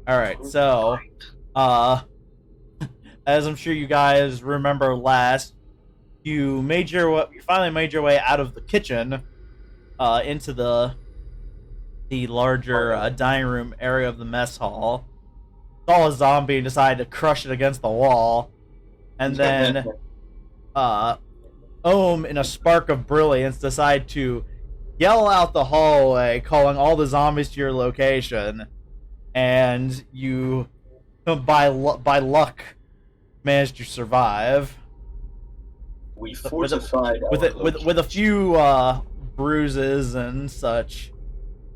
Alright, so, uh, as I'm sure you guys remember last, you finally made your way out of the kitchen, into the larger dining room area of the mess hall. Saw a zombie and decided to crush it against the wall, and then, Ohm, in a spark of brilliance, decided to yell out the hallway, calling all the zombies to your location, and you, by luck, managed to survive. We fortified with a few bruises and such,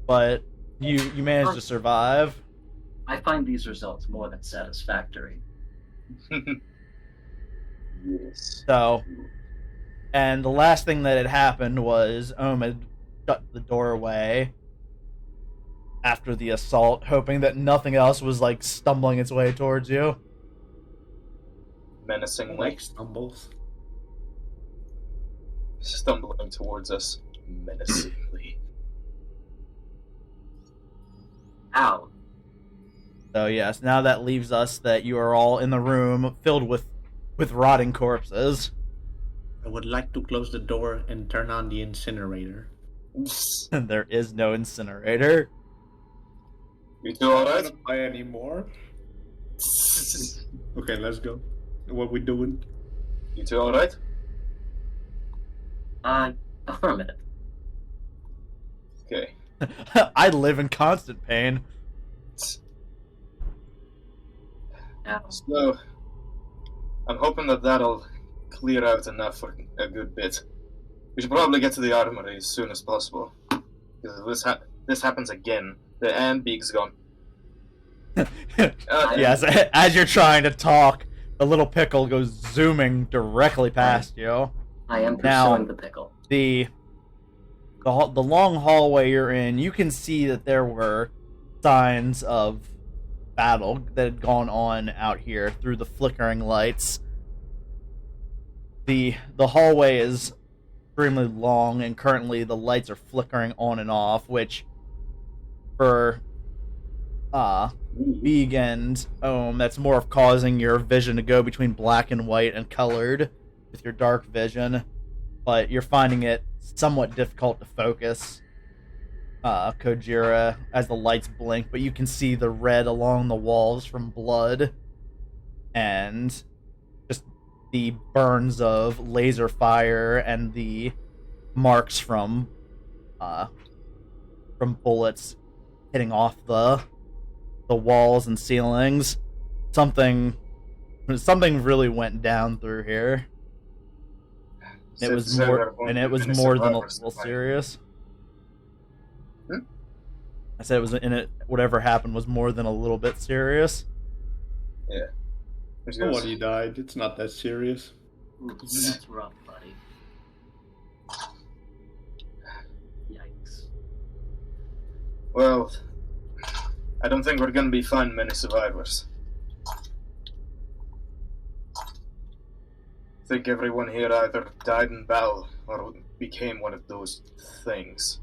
but you managed to survive. I find these results more than satisfactory. Yes. So, and the last thing that had happened was Ohm had shut the doorway after the assault, hoping that nothing else was like stumbling its way towards you. Menacingly. Like stumbles. Stumbling towards us menacingly. Ow. So yes, now that leaves us that you are all in the room filled with rotting corpses. I would like to close the door and turn on the incinerator. And there is no incinerator. You two alright? Don't buy any more. Okay, let's go. What we doing? You two alright? Affirmative. Okay. I live in constant pain. Ow. So, I'm hoping that that'll clear out enough for a good bit. We should probably get to the armory as soon as possible. Because if this happens again, and Beeg's gone. Yes, as you're trying to talk, the little pickle goes zooming directly past you. I am Now, pursuing the pickle. The long hallway you're in, you can see that there were signs of battle that had gone on out here through the flickering lights. The hallway is extremely long, and currently the lights are flickering on and off, which for Beeg and that's more of causing your vision to go between black and white and colored with your dark vision, but you're finding it somewhat difficult to focus, Kojira, as the lights blink, but you can see the red along the walls from blood and just the burns of laser fire and the marks from bullets hitting off the walls and ceilings. Something really went down through here. It was more than a little serious. I said it was in it. Whatever happened was more than a little bit serious. Yeah. Nobody died. It's not that serious. Ooh, that's rough, buddy. Yikes. Well, I don't think we're gonna be finding many survivors. I think everyone here either died in battle or became one of those things.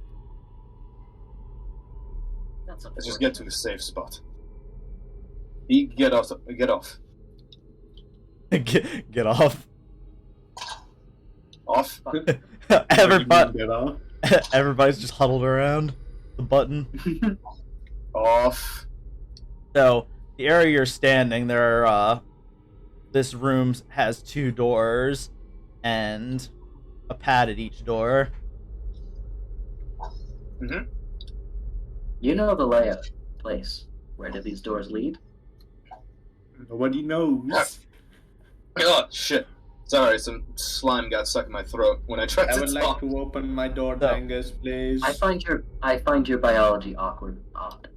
Let's just get to the safe spot. Get off. Get off. Off? Everybody's just huddled around the button. Off. So, the area you're standing, this room has 2 doors and a pad at each door. Mm-hmm. You know the layout of the place. Where do these doors lead? Nobody knows. Oh, shit. Sorry, some slime got stuck in my throat when I tried I to would talk. like to open my door, Dangus, please. I find your biology awkward and odd.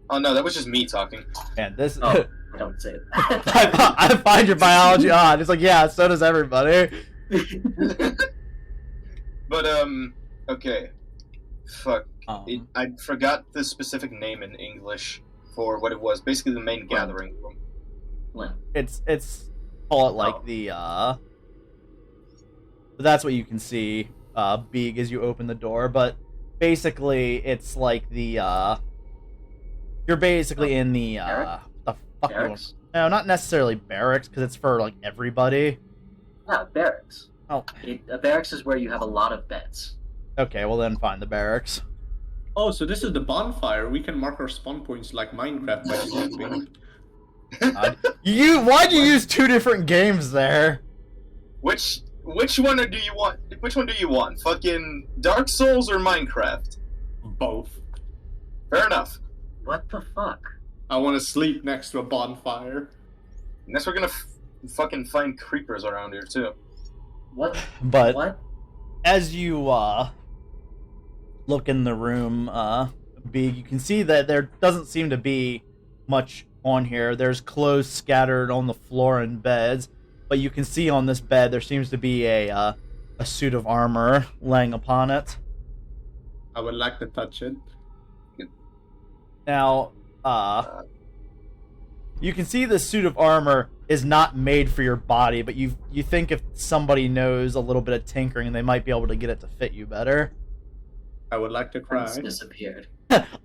Oh no, that was just me talking. And this Oh, I don't say that. I find your biology odd. It's like, yeah, so does everybody. But, okay. Fuck. Um, I forgot the specific name in English for what it was. Basically the main gathering room. Well, It's call it like but that's what you can see, Beeg, as you open the door. But basically, it's like the You're basically in the the fuck you want- Barracks? No, not necessarily barracks because it's for like everybody. Yeah, barracks. Oh, A barracks is where you have a lot of beds. okay. Well then, find the barracks. Oh, so this is the bonfire. We can mark our spawn points like Minecraft by sleeping. Why'd you use two different games there? Which one do you want? Which one do you want? Fucking Dark Souls or Minecraft? Both. Fair enough. What the fuck? I want to sleep next to a bonfire. Unless we're gonna fucking find creepers around here too. What? But What? as you look in the room, Beeg, you can see that there doesn't seem to be much on here. There's clothes scattered on the floor and beds, but you can see on this bed there seems to be a suit of armor laying upon it. I would like to touch it. Now, you can see the suit of armor is not made for your body, but you think if somebody knows a little bit of tinkering, they might be able to get it to fit you better. I would like to cry. It's disappeared.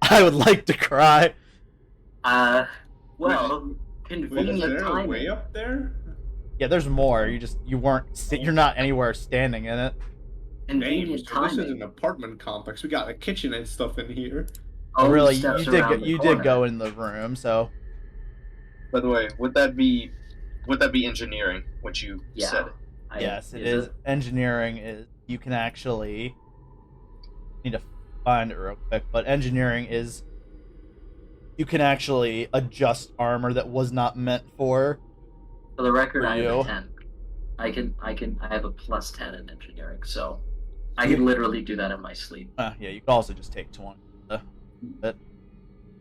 I would like to cry. Well, Wait, is convenient there a timing. way up there? Yeah, there's more. You're not anywhere standing in it. Convenient So this is an timing. apartment complex. We got a kitchen and stuff in here. Oh, Really, steps you did around the you corner. did go in the room, so By the way, would that be engineering? What you Yeah. said? yes, it is. Engineering is you can actually need to find it real quick, but engineering is you can actually adjust armor that was not meant for. For the record, For I have you. a 10. I have a plus 10 in engineering, so I can literally do that in my sleep. Yeah, you can also just take 20. But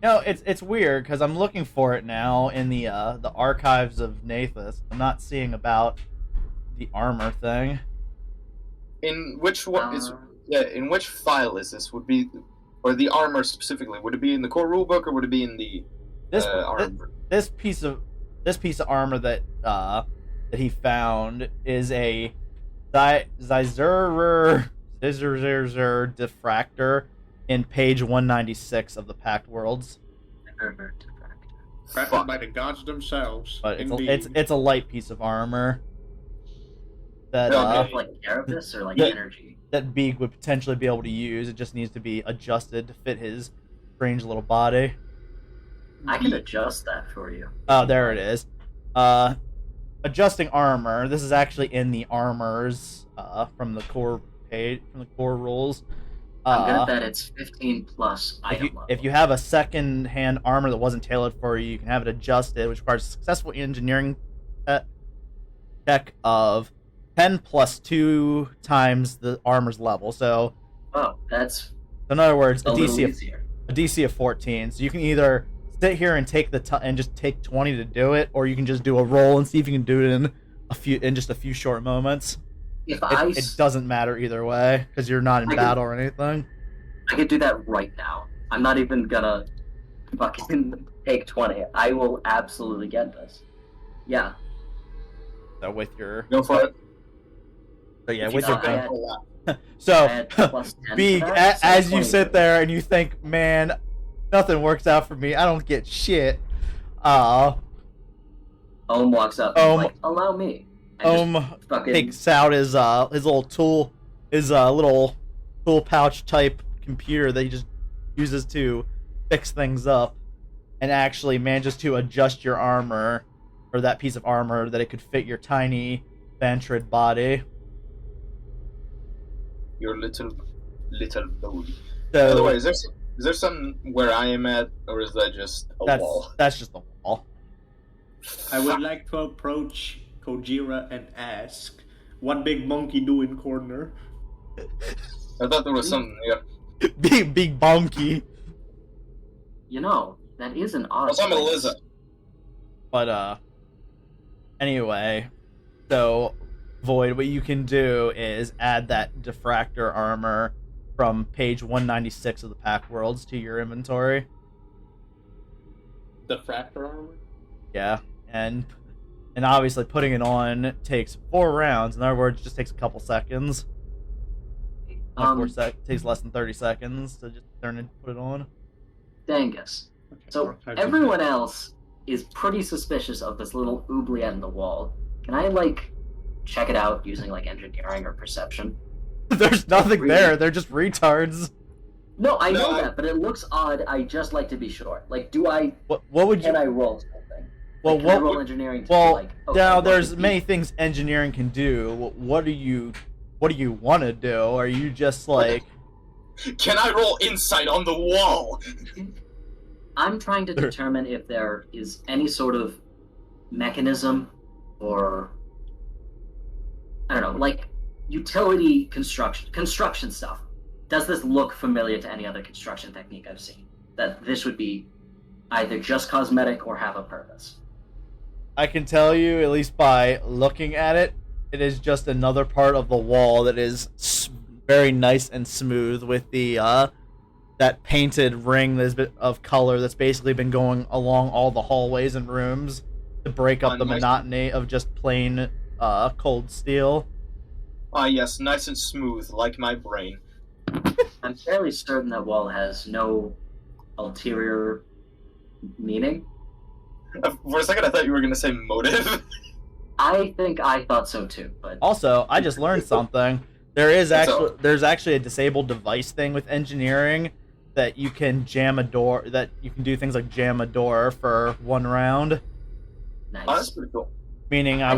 it's weird because I'm looking for it now in the archives of Nathus. I'm not seeing about the armor thing. In which one is? Uh, Yeah, in which file is this? Would be, or the armor specifically? Would it be in the core rulebook or would it be in the This armor? this piece of armor that he found is a Zizerer diffractor in page 196 of the Pact Worlds. Crafted Fuck. by the gods themselves. But Indeed. it's a light piece of armor that Okay. like carapace or like Yeah. energy? that Beeg would potentially be able to use. It just needs to be adjusted to fit his strange little body. I can adjust that for you. Oh, there it is. Adjusting armor. This is actually in the armors from the core page, from the core rules. I'm gonna bet it's 15 plus If item you, level. if you have a second-hand armor that wasn't tailored for you, you can have it adjusted, which requires a successful engineering check of 10 plus 2 times the armor's level. So, Oh, that's in other words, a little easier. a DC of 14. So you can either sit here and take and just take 20 to do it, or you can just do a roll and see if you can do it in just a few short moments. If It doesn't matter either way because you're not in I can- battle or anything. I could do that right now. I'm not even gonna fucking take 20. I will absolutely get this. Yeah. So with your Go for it. so yeah If with you your thought I had so plus 10 Beeg, for that, so as you 20. sit there and you think, man, nothing works out for me. I don't get shit. Ohm walks up and Ohm- is like, allow me. And Ohm just fucking, takes out his little tool, his little tool pouch type computer that he just uses to fix things up, and actually manages to adjust your armor, or that piece of armor, that it could fit your tiny Vantrid body. Your little body. So By the way, is there some where I am at, or is that just a wall? that's just the wall. I would like to approach Kojira and ask, what big monkey do in corner? I thought there was something here. Big bonky. you know, that is an odd Also, I'm a place. lizard. But anyway, so Void, what you can do is add that diffractor armor from page 196 of the Pack Worlds to your inventory. The fractor armor? Yeah, and obviously putting it on takes 4 rounds. In other words, it just takes a couple seconds. Takes less than 30 seconds to just turn and put it on. Dangus, So everyone else is pretty suspicious of this little oubliette in the wall. Can I, like, check it out using, like, engineering or perception? There's nothing there. They're just retards. No, I know that, but it looks odd. I just like to be sure. Like, do I... What would you... Can I roll something? Well, like, can I roll engineering to well, like... Okay, now there's many things engineering can do. What do you want to do? Are you just like... Can I roll insight on the wall? I'm trying to determine if there is any sort of mechanism or... I don't know, like utility construction stuff. Does this look familiar to any other construction technique I've seen? That this would be either just cosmetic or have a purpose. I can tell you, at least by looking at it, it is just another part of the wall that is very nice and smooth with the that painted ring that's been, of color that's basically been going along all the hallways and rooms to break up the monotony of just plain cold steel. Ah, yes, nice and smooth, like my brain. I'm fairly certain that wall has no ulterior meaning. For a second, I thought you were going to say motive. I think I thought so too, but Also, I just learned something. There's actually a disabled device thing with engineering that you can jam a door. That you can do things like jam a door for one round. nice. Oh, that's pretty cool. Meaning, I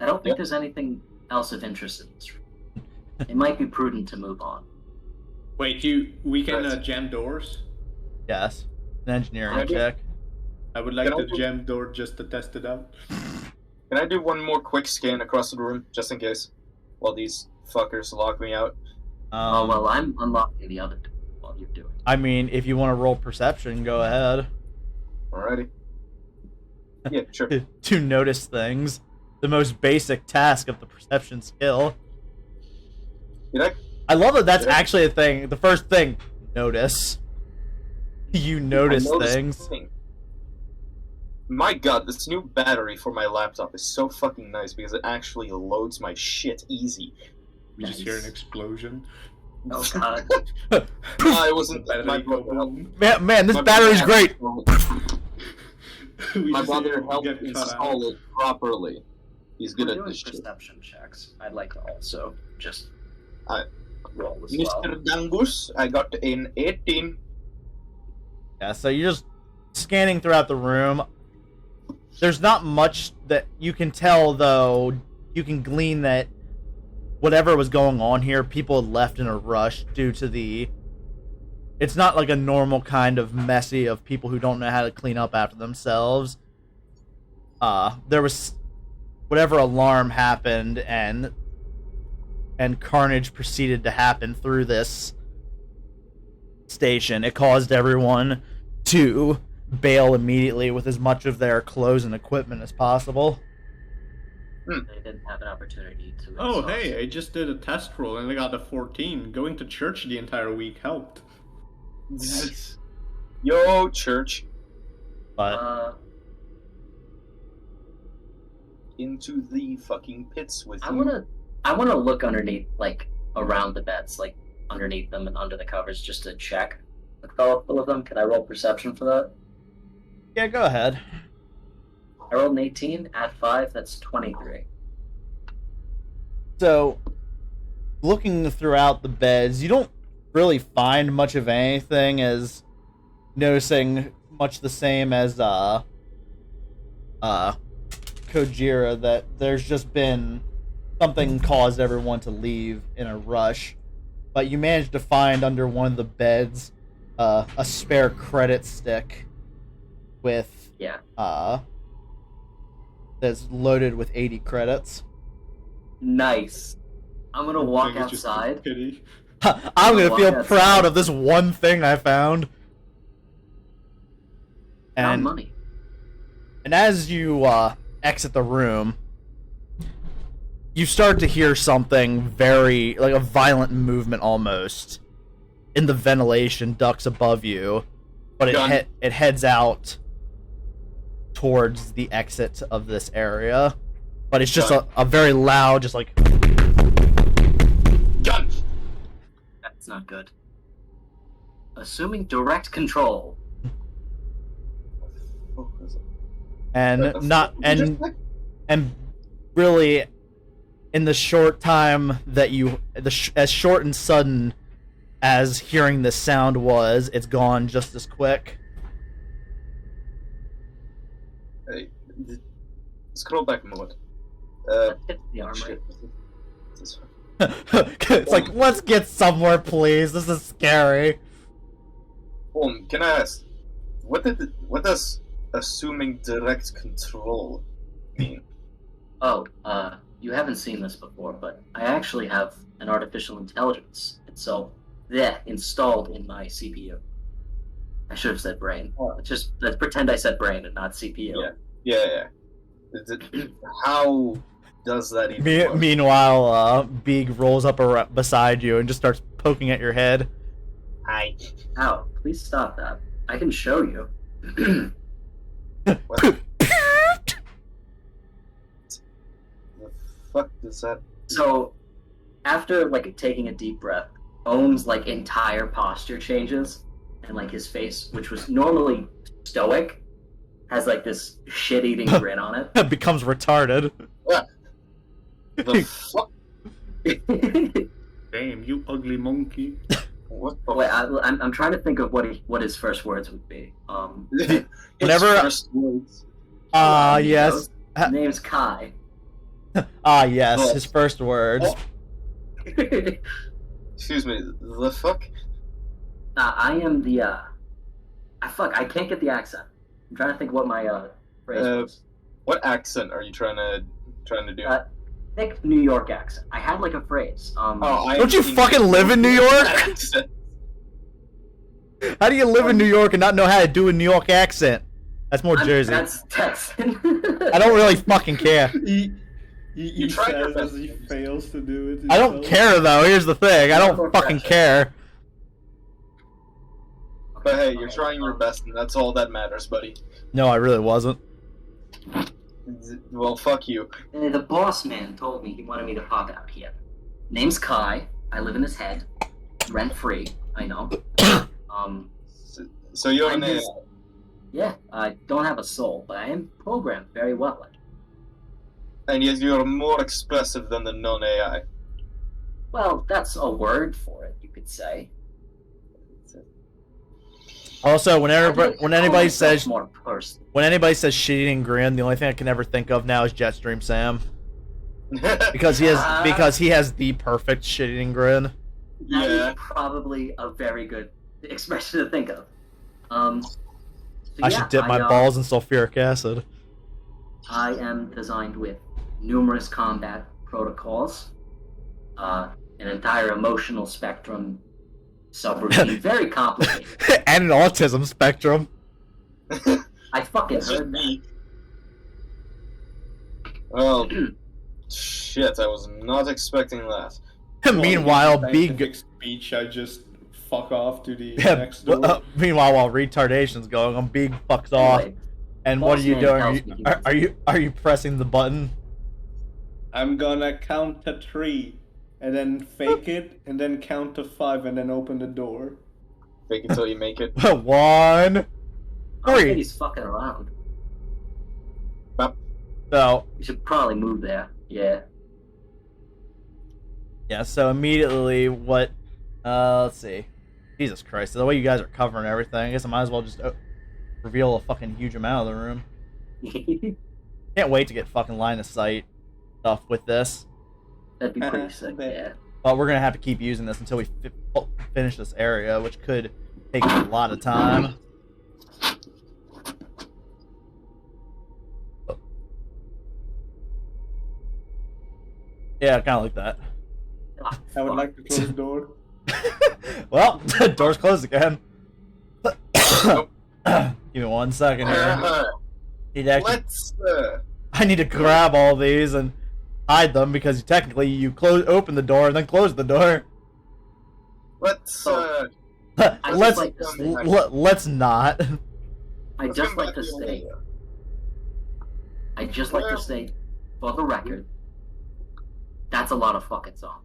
don't think there's anything else of interest in this room. It might be prudent to move on. Wait, we can jam doors? Yes, an engineering Okay. check. I would like Can I to do- jam door just to test it out. Can I do one more quick scan across the room, just in case? While these fuckers lock me out. Oh well, I'm unlocking the other door while you're doing it. I mean, if you want to roll perception, go ahead. Alrighty. Yeah, sure. To notice things. The most basic task of the perception skill. Did I love that that's Yeah. actually a thing. The first thing, notice. You notice I noticed things. the thing. My god, this new battery for my laptop is so fucking nice because it actually loads my shit easy. We just hear an explosion. Oh god. It wasn't Battery my go brother. boom. Man, this My battery's brother- great. We My just brother hear helped get cut install out. it properly. He's good We're at doing this shit. perception checks. I'd like to also just I- roll as well. Mr. Dangus, I got an 18. Yeah, so you're just scanning throughout the room. There's not much that you can tell, though. You can glean that whatever was going on here, people had left in a rush due to the... It's not like a normal kind of messy of people who don't know how to clean up after themselves. There was... Whatever alarm happened, and carnage proceeded to happen through this station. It caused everyone to bail immediately with as much of their clothes and equipment as possible. They didn't have an opportunity to. Oh, exhaust. hey, I just did a test roll and I got a 14. Going to church the entire week helped. Nice. Yo, church. But Into the fucking pits with I you. wanna look underneath, like around the beds, like underneath them and under the covers, just to check the colorful of them. Can I roll perception for that? yeah, go ahead. I rolled an 18. Add 5. That's 23. So, looking throughout the beds, you don't really find much of anything, as noticing much the same as Kojira, that there's just been something caused everyone to leave in a rush. But you managed to find under one of the beds a spare credit stick with Yeah. that's loaded with 80 credits. Nice. I'm gonna walk It's just outside. pity. I'm gonna feel Walk proud outside. of this one thing I found. Found And money. and as you exit the room, you start to hear something very, like a violent movement almost in the ventilation ducts above you, but Gun. it heads out towards the exit of this area. But it's just Gun. a very loud, just like... Gun! That's not good. assuming direct control. Oh, is it? And and really, in the short time that as short and sudden as hearing this sound was, it's gone just as quick. Hey, scroll back a moment. Hit the armory. Shit. It's like, let's get somewhere, please. This is scary. Can I ask, what does assuming direct control mean? Oh, you haven't seen this before, but I actually have an artificial intelligence itself installed in my CPU. I should have said brain. Let's pretend I said brain and not CPU. Yeah. How does that even work? Meanwhile, Beeg rolls up beside you and just starts poking at your head. Hi. Ow, please stop that. I can show you. What the fuck does that? So, after taking a deep breath, Ohm's entire posture changes, and his face, which was normally stoic, has this shit-eating grin on it. It becomes retarded. The fuck? Damn, you ugly monkey. What the Wait, I'm trying to think of what his first words would be. Whenever- first words. Yes. His name's Kai. Yes, his first words. Excuse me, the fuck? I am the I can't get the accent. I'm trying to think what my phrase was. What accent are you trying to do? Thick New York accent. I had a phrase. Don't you fucking live in New York? How do you live in New York and not know how to do a New York accent? That's more Jersey. That's Texan. I don't really fucking care. You tried your says best. as he fails to do it. I don't care though. Here's the thing. I don't fucking care. But hey, you're trying your best, and that's all that matters, buddy. No, I really wasn't. Well, fuck you. The boss man told me he wanted me to pop out here. Name's Kai. I live in his head, rent free. I know. So you're an AI. Yeah, I don't have a soul, but I am programmed very well. And yet you're more expressive than the non-AI. Well, that's a word for it, you could say. Also, when anybody says more personal. when anybody says shit-eating grin, the only thing I can ever think of now is Jetstream Sam, because he has the perfect shit-eating grin. That is probably a very good expression to think of. I should dip my balls in sulfuric acid. I am designed with numerous combat protocols, an entire emotional spectrum subroutine, very complicated. And an autism spectrum. I fucking That's just heard that. me. Well, shit, I was not expecting that. Meanwhile, Scientific Beeg. speech, I just fuck off to the next door. Meanwhile, while retardation's going on, Beeg fucks off. Anyway, And what are you boss man doing? tells me Are you pressing the button? I'm gonna count to 3, and then fake it, and then count to 5, and then open the door. Fake it till you make it. 1, I think 3. he's fucking around. So We should probably move there. Yeah. yeah, so immediately what? Let's see. Jesus Christ, the way you guys are covering everything, I guess I might as well just reveal a fucking huge amount of the room. Can't wait to get fucking line of sight stuff with this. That'd be pretty sick. Yeah. But we're gonna have to keep using this until we finish this area, which could take a lot of time. Yeah, kind of like that. Ah, I would fuck. like to close the door. Well, the door's closed again. Give me 1 second here. Let's. I need to grab all these and hide them because technically you open the door and then close the door. Let's. Let's like this thing. let's not. I just like to say. I just like to say, for the record, that's a lot of fucking song.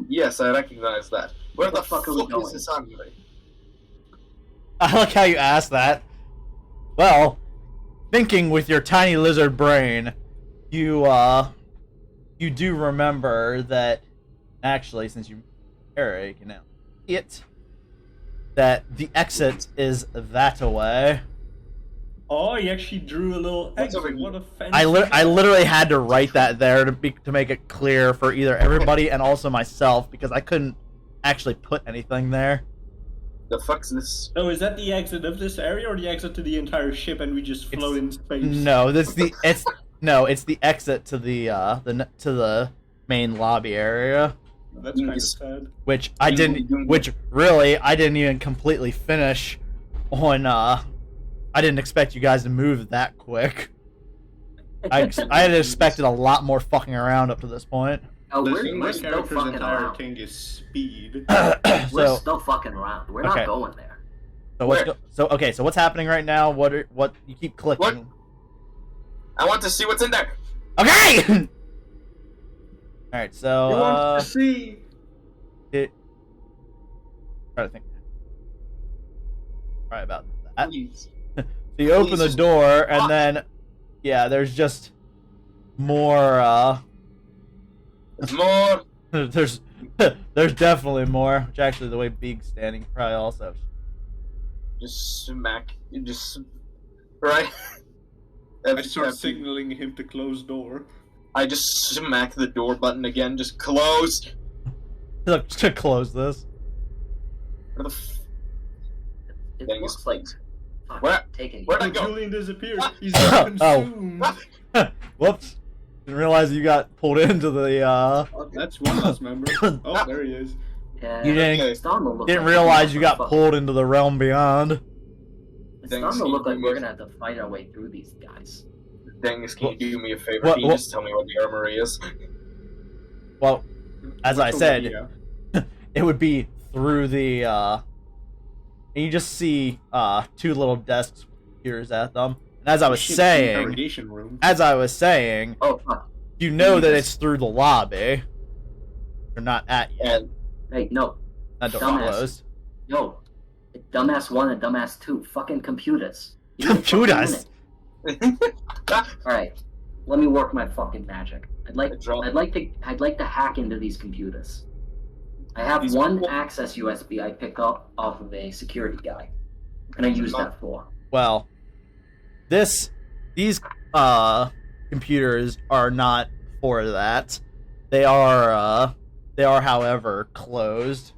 Yes, I recognize that. Where the fuck fuck are we is going? this armory? I like how you asked that. Well, thinking with your tiny lizard brain, you do remember that actually, since you Eric, you know, that the exit is that way. Oh, he actually drew a little exit. What a fancy... I literally had to write that there to make it clear for either everybody and also myself because I couldn't actually put anything there. The fuck's this? Oh, is that the exit of this area or the exit to the entire ship and we just float in space? No, it's the exit to the main lobby area. That's kind of sad. Which I didn't even completely finish on. I didn't expect you guys to move that quick. I had expected a lot more fucking around up to this point. Oh, Listen, we're my still character's fucking entire around. thing is speed. We're still fucking around. We're Okay. not going there. So what's happening right now? What you keep clicking? What? I want to see what's in there. Okay. All right. So You want to see? Try to think. Right about that. Please. So you open the Jesus. door, and then, yeah, there's just more. There's more. There's definitely more. Which actually, the way Beeg's standing, probably also. Just smack. Just right. I start signaling him to close door. I just smack the door button again. Just close. Look, to close this. Where the f- It Dangus, looks like fuck, Where- taking where'd I you. go? Julian disappeared. Ah. He's been Oh. consumed. Whoops. Didn't realize you got pulled into the. Oh, that's one last member. Oh, there he is. Yeah, You didn't- it's starting to look Didn't like realize you we're got gonna pulled into the realm beyond. It's starting Thanks, to look like you we're missed- gonna have to fight our way through these guys. Dangus, can you do me a favor? What- Can you what- just tell me what the armory is? Well, as I said, Yeah. it would be through the. And you just see two little desks with computers at them. And as I was Ship's saying, interrogation room. Oh fuck! you know that it's through the lobby. You're not at yet. And Hey, no, That door dumbass. closed. no, dumbass 1 and dumbass 2, fucking computers. Give me a fucking Computers? minute. All right, let me work my fucking magic. I'd like to hack into these computers. I have These one people- access USB I pick up off of a security guy. What can I use that for? Well, these computers are not for that. They are however closed.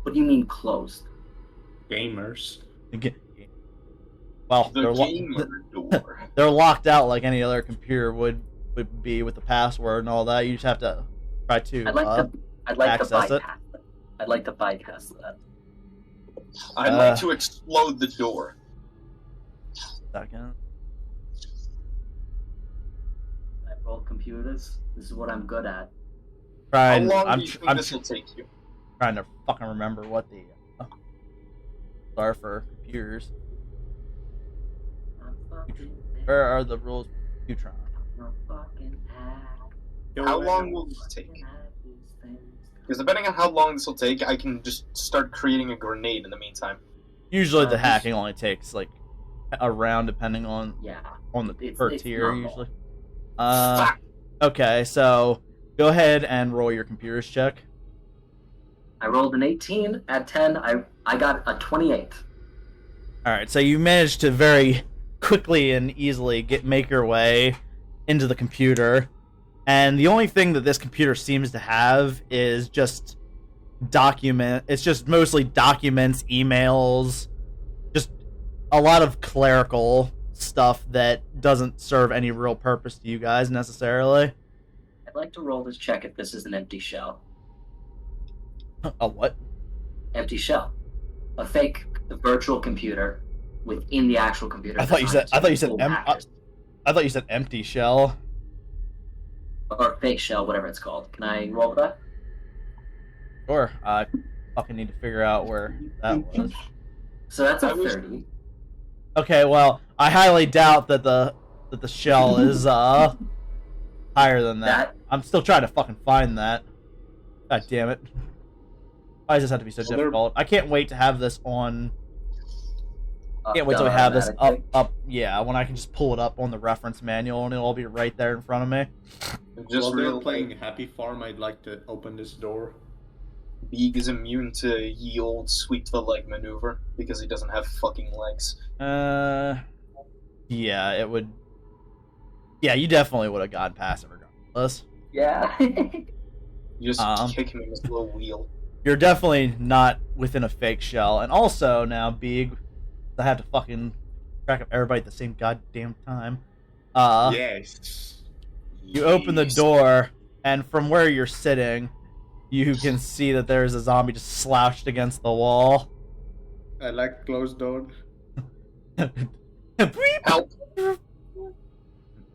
What do you mean closed? Gamers. Well, the gamer door. they're locked out like any other computer would be with the password and all that. You just have to try to I'd like to access it. bypass it. I'd like to bypass that. I'd like to explode the door. second. I roll computers. This is what I'm good at. How Trying, long I'm, do you think I'm this will take you? trying to fucking remember what the are for computers. I'm fucking Where are the rules for Qtron? I'm a fucking hack. Yo, How man. long will this take? Fucking hack these things. Because depending on how long this will take, I can just start creating a grenade in the meantime. Usually the this- hacking only takes like a round depending on Yeah. the It's- per it's tier normal. usually. Fuck! Okay, so go ahead and roll your computers check. I rolled an 18. At 10, I got a 28. All right, so you managed to very quickly and easily make your way into the computer, and the only thing that this computer seems to have is just It's just mostly documents, emails, just a lot of clerical stuff that doesn't serve any real purpose to you guys necessarily. I'd like to roll this check if this is an empty shell. A what? Empty shell. A fake virtual computer within the actual computer. I thought you said Full hackers. I thought you said empty shell. Or fake shell, whatever it's called. Can I roll with that? Sure. I fucking need to figure out where that was. So that's a I wish- 30. Okay, well, I highly doubt that the shell is higher than that. I'm still trying to fucking find that. God damn it. Why does this have to be so Well, they're- difficult? I can't wait to have this on Can't wait till we have this automatically. up. Yeah, when I can just pull it up on the reference manual and it'll all be right there in front of me. Just While they're real playing Happy Farm, I'd like to open this door. Beeg is immune to ye old sweep the leg maneuver because he doesn't have fucking legs. Yeah, it would. Yeah, you definitely would have gotten past it regardless. Yeah. You just kick him in his little wheel. You're definitely not within a fake shell, and also now, Beeg, I have to fucking track up everybody at the same goddamn time. Yes. You open the door, and from where you're sitting, you can see that there's a zombie just slouched against the wall. I like closed door. Help!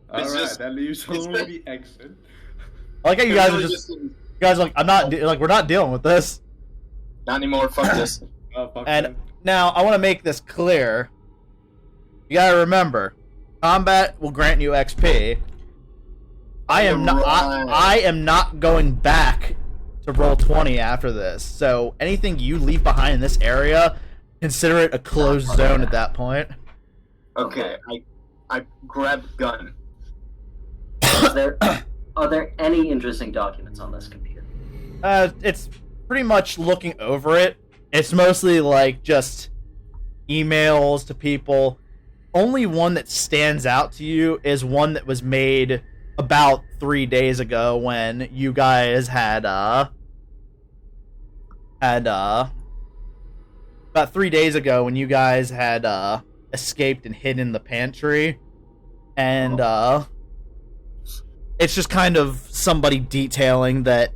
Alright, just- that leaves only the exit. I like how you guys are just. You guys are like, I'm not. Like, we're not dealing with this. Not anymore, fuck this. Oh, fuck And that. now, I want to make this clear. You gotta remember, combat will grant you XP. I am not. I am not going back to roll 20 after this. So anything you leave behind in this area, consider it a closed zone at that point. Okay, I grabbed gun. Are there any interesting documents on this computer? It's pretty much looking over it. It's mostly like just emails to people. Only one that stands out to you is one that was made about 3 days ago when you guys had about 3 days ago when you guys had escaped and hid in the pantry, and it's just kind of somebody detailing that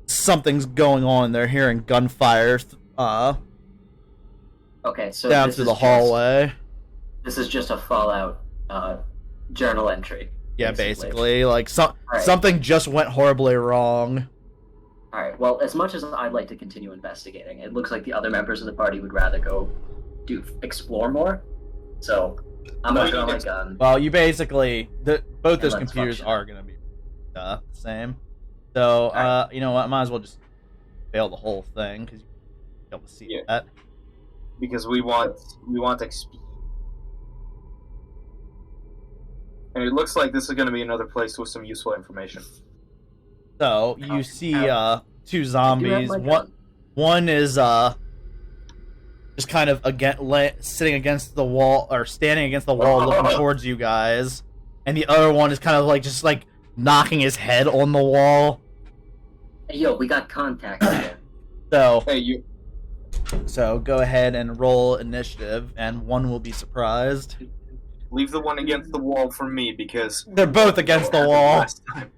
something's going on. They're hearing gunfire Okay, so down this through is the hallway. This is just a Fallout journal entry. Yeah, basically, like Alright. something just went horribly wrong. All right. Well, as much as I'd like to continue investigating, it looks like the other members of the party would rather go explore more. So I'm gonna throw my gun. Well, you basically both those let's computers function. are gonna be the same. So Alright. you know what? I might as well just fail the whole thing because you'll be able to see Yeah. that. Because we want XP. And it looks like this is going to be another place with some useful information. So you see two I do have zombies. my gun. One is just kind of sitting against the wall or standing against the wall, looking towards you guys, and the other one is kind of like just like knocking his head on the wall. Hey, yo, we got contact here. So Hey, you. so go ahead and roll initiative, and one will be surprised. Leave the one against the wall for me because They're both against the wall. last time.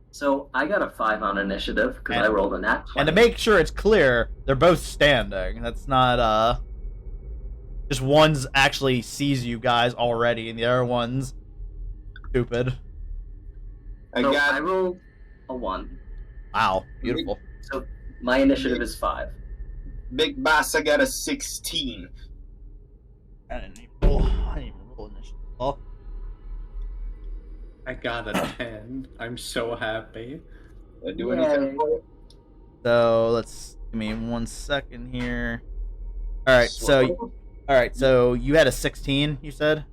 So I got a 5 on initiative because I rolled a nat 20. And to make sure it's clear, they're both standing. That's not just one's actually sees you guys already, and the other one's stupid. I So got I rolled a 1. Wow, beautiful. So my initiative is 5. Big Boss. I got a 16. I didn't even roll initiative. Oh, I got a 10. I'm so happy. Did I do anything for you? so let's give me 1 second here. All right, so you had a 16. You said.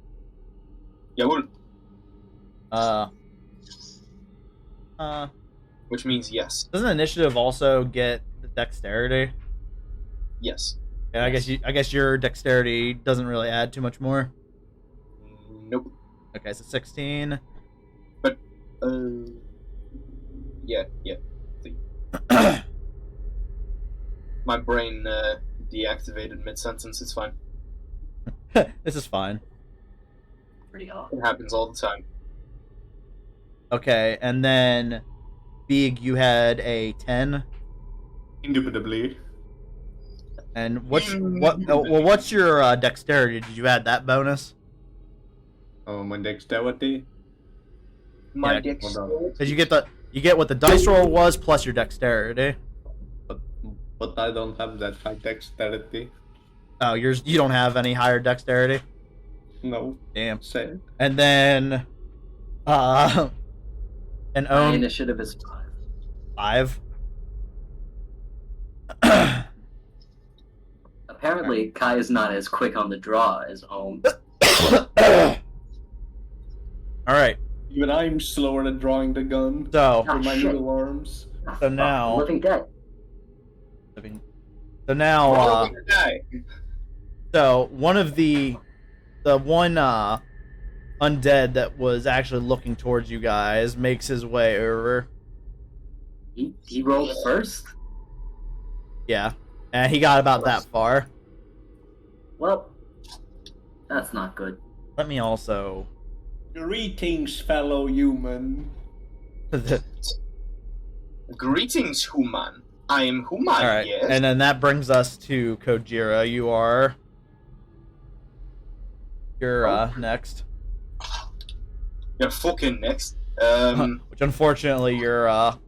Yeah, which means yes. Doesn't initiative also get the dexterity? Yes. And I guess your dexterity doesn't really add too much more. Nope. Okay, so 16. Yeah. My brain deactivated mid-sentence. It's fine. This is fine. Pretty off. It happens all the time. Okay, and then Beeg, you had a 10. Indubitably. And what's your dexterity? Did you add that bonus? Oh, my dexterity. My Yeah, dick. hold on. Because you get what the dice roll was plus your dexterity. But I don't have that high dexterity. Oh, you don't have any higher dexterity. No. Damn. Say. And then, and My initiative is 5. 5. Apparently, Kai is not as quick on the draw as Home. All right. Even I'm slower at drawing the gun So Ah, with my shit. little arms. Ah, So fuck, now- Living Dead. so now We're all gonna die. so one of the one undead that was actually looking towards you guys makes his way over. He rolled first? Yeah. And he got about that far. Well, that's not good. Let me also Greetings, fellow human. Greetings, human. I am human, Alright. yes. And then that brings us to Kojira. You're next. You're fucking next. Which unfortunately your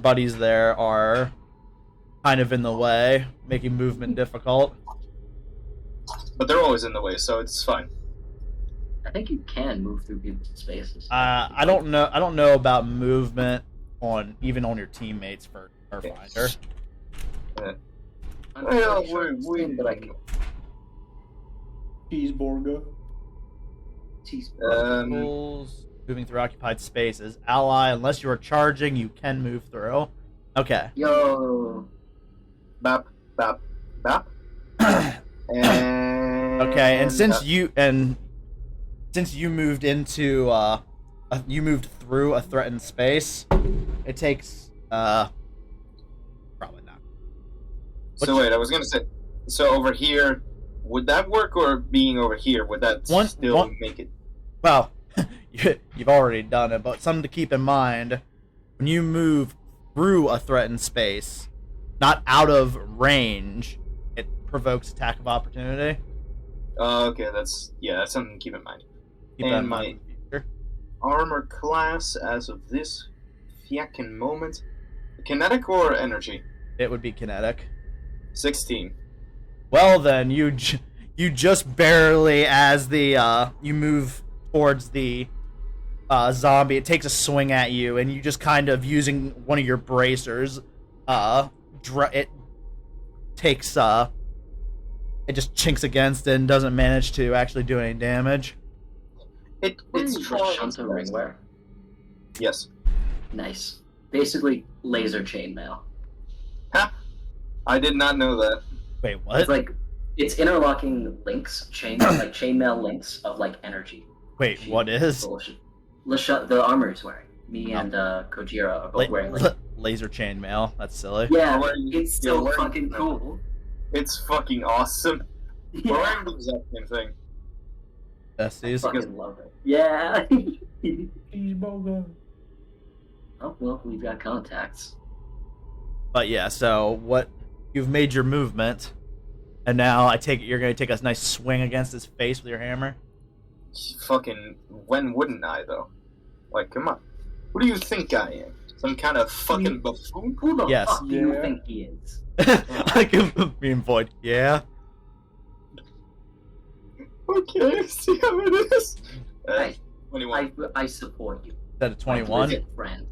buddies there are kind of in the way, making movement difficult. But they're always in the way, so it's fine. I think you can move through people's spaces. I don't know about movement even on your teammates for Starfinder. I'm Well, pretty sure it's thing that I can Cheeseburger. tease. Rules, moving through occupied spaces. Ally, unless you are charging, you can move through. Okay. Yo, Bap, bap, bap. And Okay, and since you moved into you moved through a threatened space, it takes probably not. So wait, I was gonna say, so over here, would that work, or being over here, would that still make it? Well, you've already done it, but something to keep in mind: when you move through a threatened space, not out of range, it provokes attack of opportunity. Okay, that's something to keep in mind. Keep that in And mind for the future. Armor class as of this fucking moment, kinetic or energy? It would be kinetic. 16. Well, then you just barely, as the you move towards the zombie, it takes a swing at you, and you just kind of using one of your bracers, it takes it just chinks against it and doesn't manage to actually do any damage. It's Shunta ringwear. Yes. Nice. Basically, laser chainmail. Ha! I did not know that. Wait, It's what? like it's interlocking links, chainmail links of like energy. Wait, what is? Bullshit. The armor is wearing. Me and Kojira are both wearing. Like, Laser chainmail. That's silly. yeah, Well, it's you're so wearing- fucking cool. It's fucking awesome. We're Yeah, wearing the exact same thing. I Besties. fucking love it. Yeah. Cheeseburger. Oh well, we've got contacts. But yeah, so you've made your movement, and now I take it you're gonna take a nice swing against his face with your hammer. Fucking, when wouldn't I, though? Like, come on. Who do you think I am? Some kind of fucking buffoon? Who the Yes. fuck do you Yeah. think he is? I can being void. Yeah. Okay, see how it is. Hey, 21. I support you. That a 21. My friend.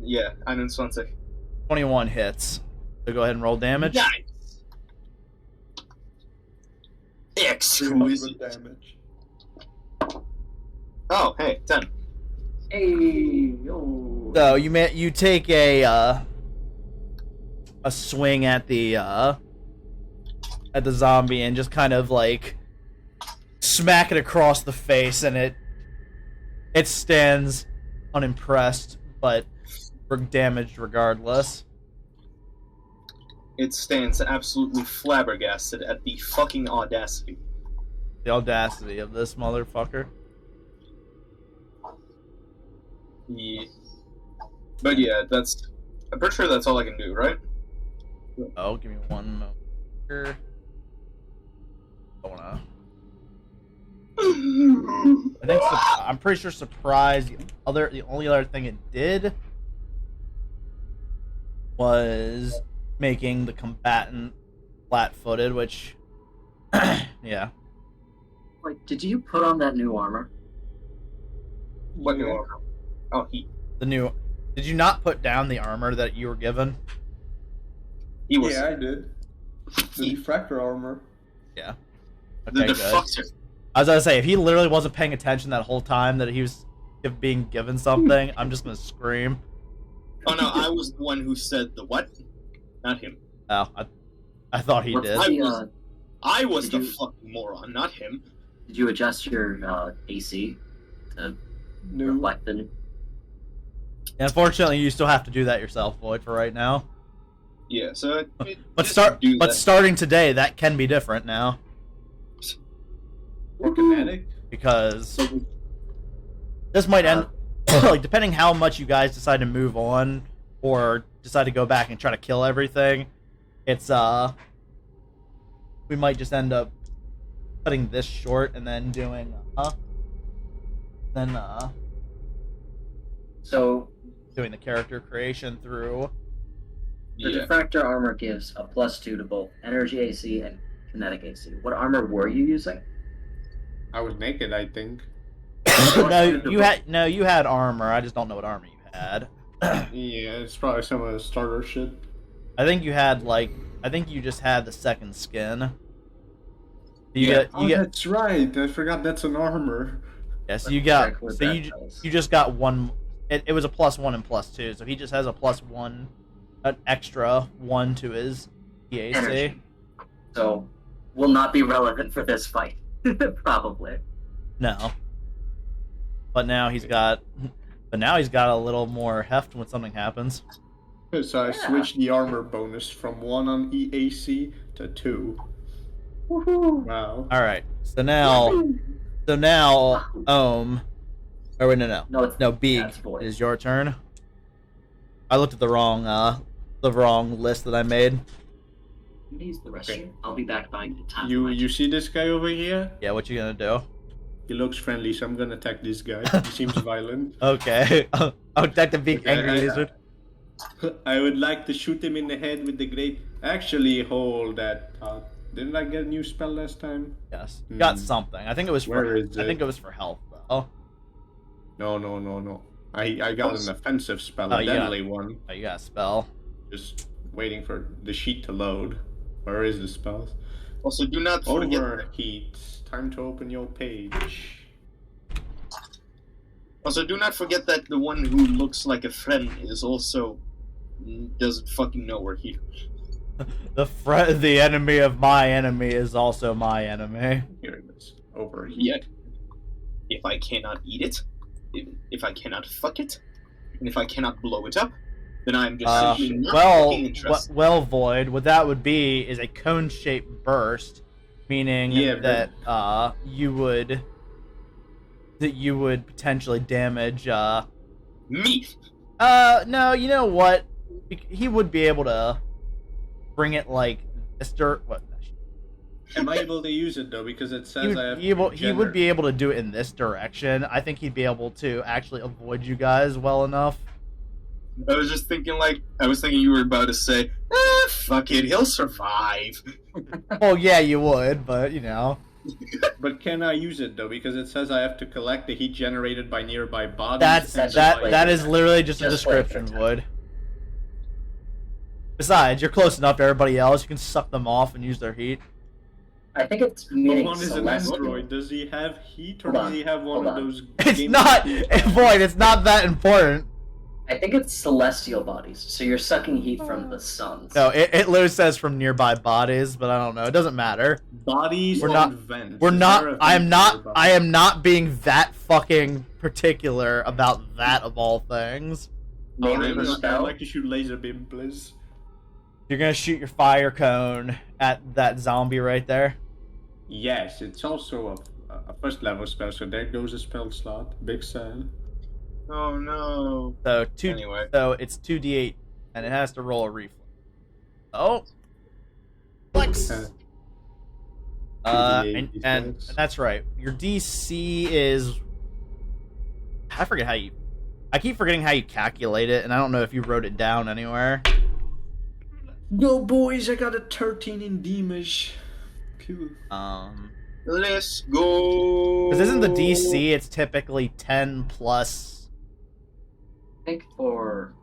Yeah, 21. 21 hits. So go ahead and roll damage. Nice! 300 Exquisite. damage. Oh, hey, 10. Hey, yo. So you take a swing at the zombie and just kind of like smack it across the face, and it stands unimpressed but damaged regardless. It stands absolutely flabbergasted at the fucking audacity. The audacity of this motherfucker. Yeah. But yeah, I'm pretty sure that's all I can do, right? Oh, give me one moment here. I wanna. I think I'm pretty sure surprise. The only other thing it did was making the combatant flat-footed, which, yeah. Wait, did you put on that new armor? What new armor? Oh, he Did you not put down the armor that you were given? was. Yeah, I did. The refractor armor. Yeah. The Okay, good. deflector. I was gonna say, if he literally wasn't paying attention that whole time that he was being given something, I'm just gonna scream. Oh no, I was the one who said the what? Not him. Oh, I thought he What's did. I was Did the you- fucking moron, not him. Did you adjust your AC to No. reflect the? Unfortunately, you still have to do that yourself, Void, for right now. Yeah, so But just do that. starting today, that can be different now Or kinetic? because this might end like depending how much you guys decide to move on or decide to go back and try to kill everything. It's we might just end up cutting this short and then doing So doing the character creation through. the Yeah. diffractor armor gives a +2 to both energy AC and kinetic AC. What armor were you using? I was naked, I think. No, you had armor. I just don't know what armor you had. Yeah, it's probably some of the starter shit. I think you just had the second skin. Yeah. That's right. I forgot that's an armor. So you got Check what so that you does. you just got one. It was a +1 and +2, so he just has a +1, an extra 1 to his EAC. Energy. So will not be relevant for this fight. Probably. No, but now he's got a little more heft when something happens. So I switched the armor bonus from 1 on EAC to 2. Woohoo! Wow. All right, so now, or wait, no, Beeg, that's Void. it is your turn. I looked at the wrong list that I made. Use the restroom. I'll be back by the time. You see this guy over here? Yeah, what you gonna do? He looks friendly, so I'm gonna attack this guy. He seems violent. Okay, I'll attack the big Okay, angry lizard. I would like to shoot him in the head with the great. Actually, hold that thought. Didn't I get a new spell last time? Yes, you got something. I think it was for. Where is I it? think it was for health though. No. I got an offensive spell, Oh, a you got- deadly one. Oh, you got a spell. Just waiting for the sheet to load. Where is the spell? Also, do not forget. Overheat. Time to open your page. Also, do not forget that the one who looks like a friend is also doesn't fucking know we're here. The enemy of my enemy is also my enemy. Here it is. Overheat. Yet, if I cannot eat it, if I cannot fuck it, and if I cannot blow it up, then I'm just simply not fucking interested. Well, Void, what that would be is a cone-shaped burst, meaning Yeah, that you would potentially damage. Me. No, you know what? He would be able to bring it like this dirt. What? Am I able to use it though? Because it says I have. He would be able to do it in this direction. I think he'd be able to actually avoid you guys well enough. I was just thinking, you were about to say, fuck it, he'll survive. Well, yeah, you would, but you know. But can I use it though? Because it says I have to collect the heat generated by nearby bodies. That's and that is literally just a Just wait for description, it. Wood. Besides, you're close enough to everybody else. You can suck them off and use their heat. I think it's meaning One is an celestial. android. Does he have heat, or Hold does on, he have one hold of on. those? It's game- not, Void. It's not that important. I think it's celestial bodies. So you're sucking heat from the suns. No, it literally says from nearby bodies, but I don't know. It doesn't matter. Bodies. We're and not- Vents. We're Is not. there a I am vent not. nearby? I am not being that fucking particular about that of all things. Name of the I'd spell. like to shoot laser beam, please. You're gonna shoot your fire cone at that zombie right there. Yes, it's also a first level spell, so there goes a spell slot. Big sad. Oh no. So Anyway. So it's 2d8, and it has to roll a reflex. Oh. Flex. And 2d8 and reflex. that's right. Your DC is. I forget how you. I keep forgetting how you calculate it, and I don't know if you wrote it down anywhere. Go boys! I got a 13 in Demish. Cool. Let's go. Because isn't the DC? It's typically 10 plus. I think for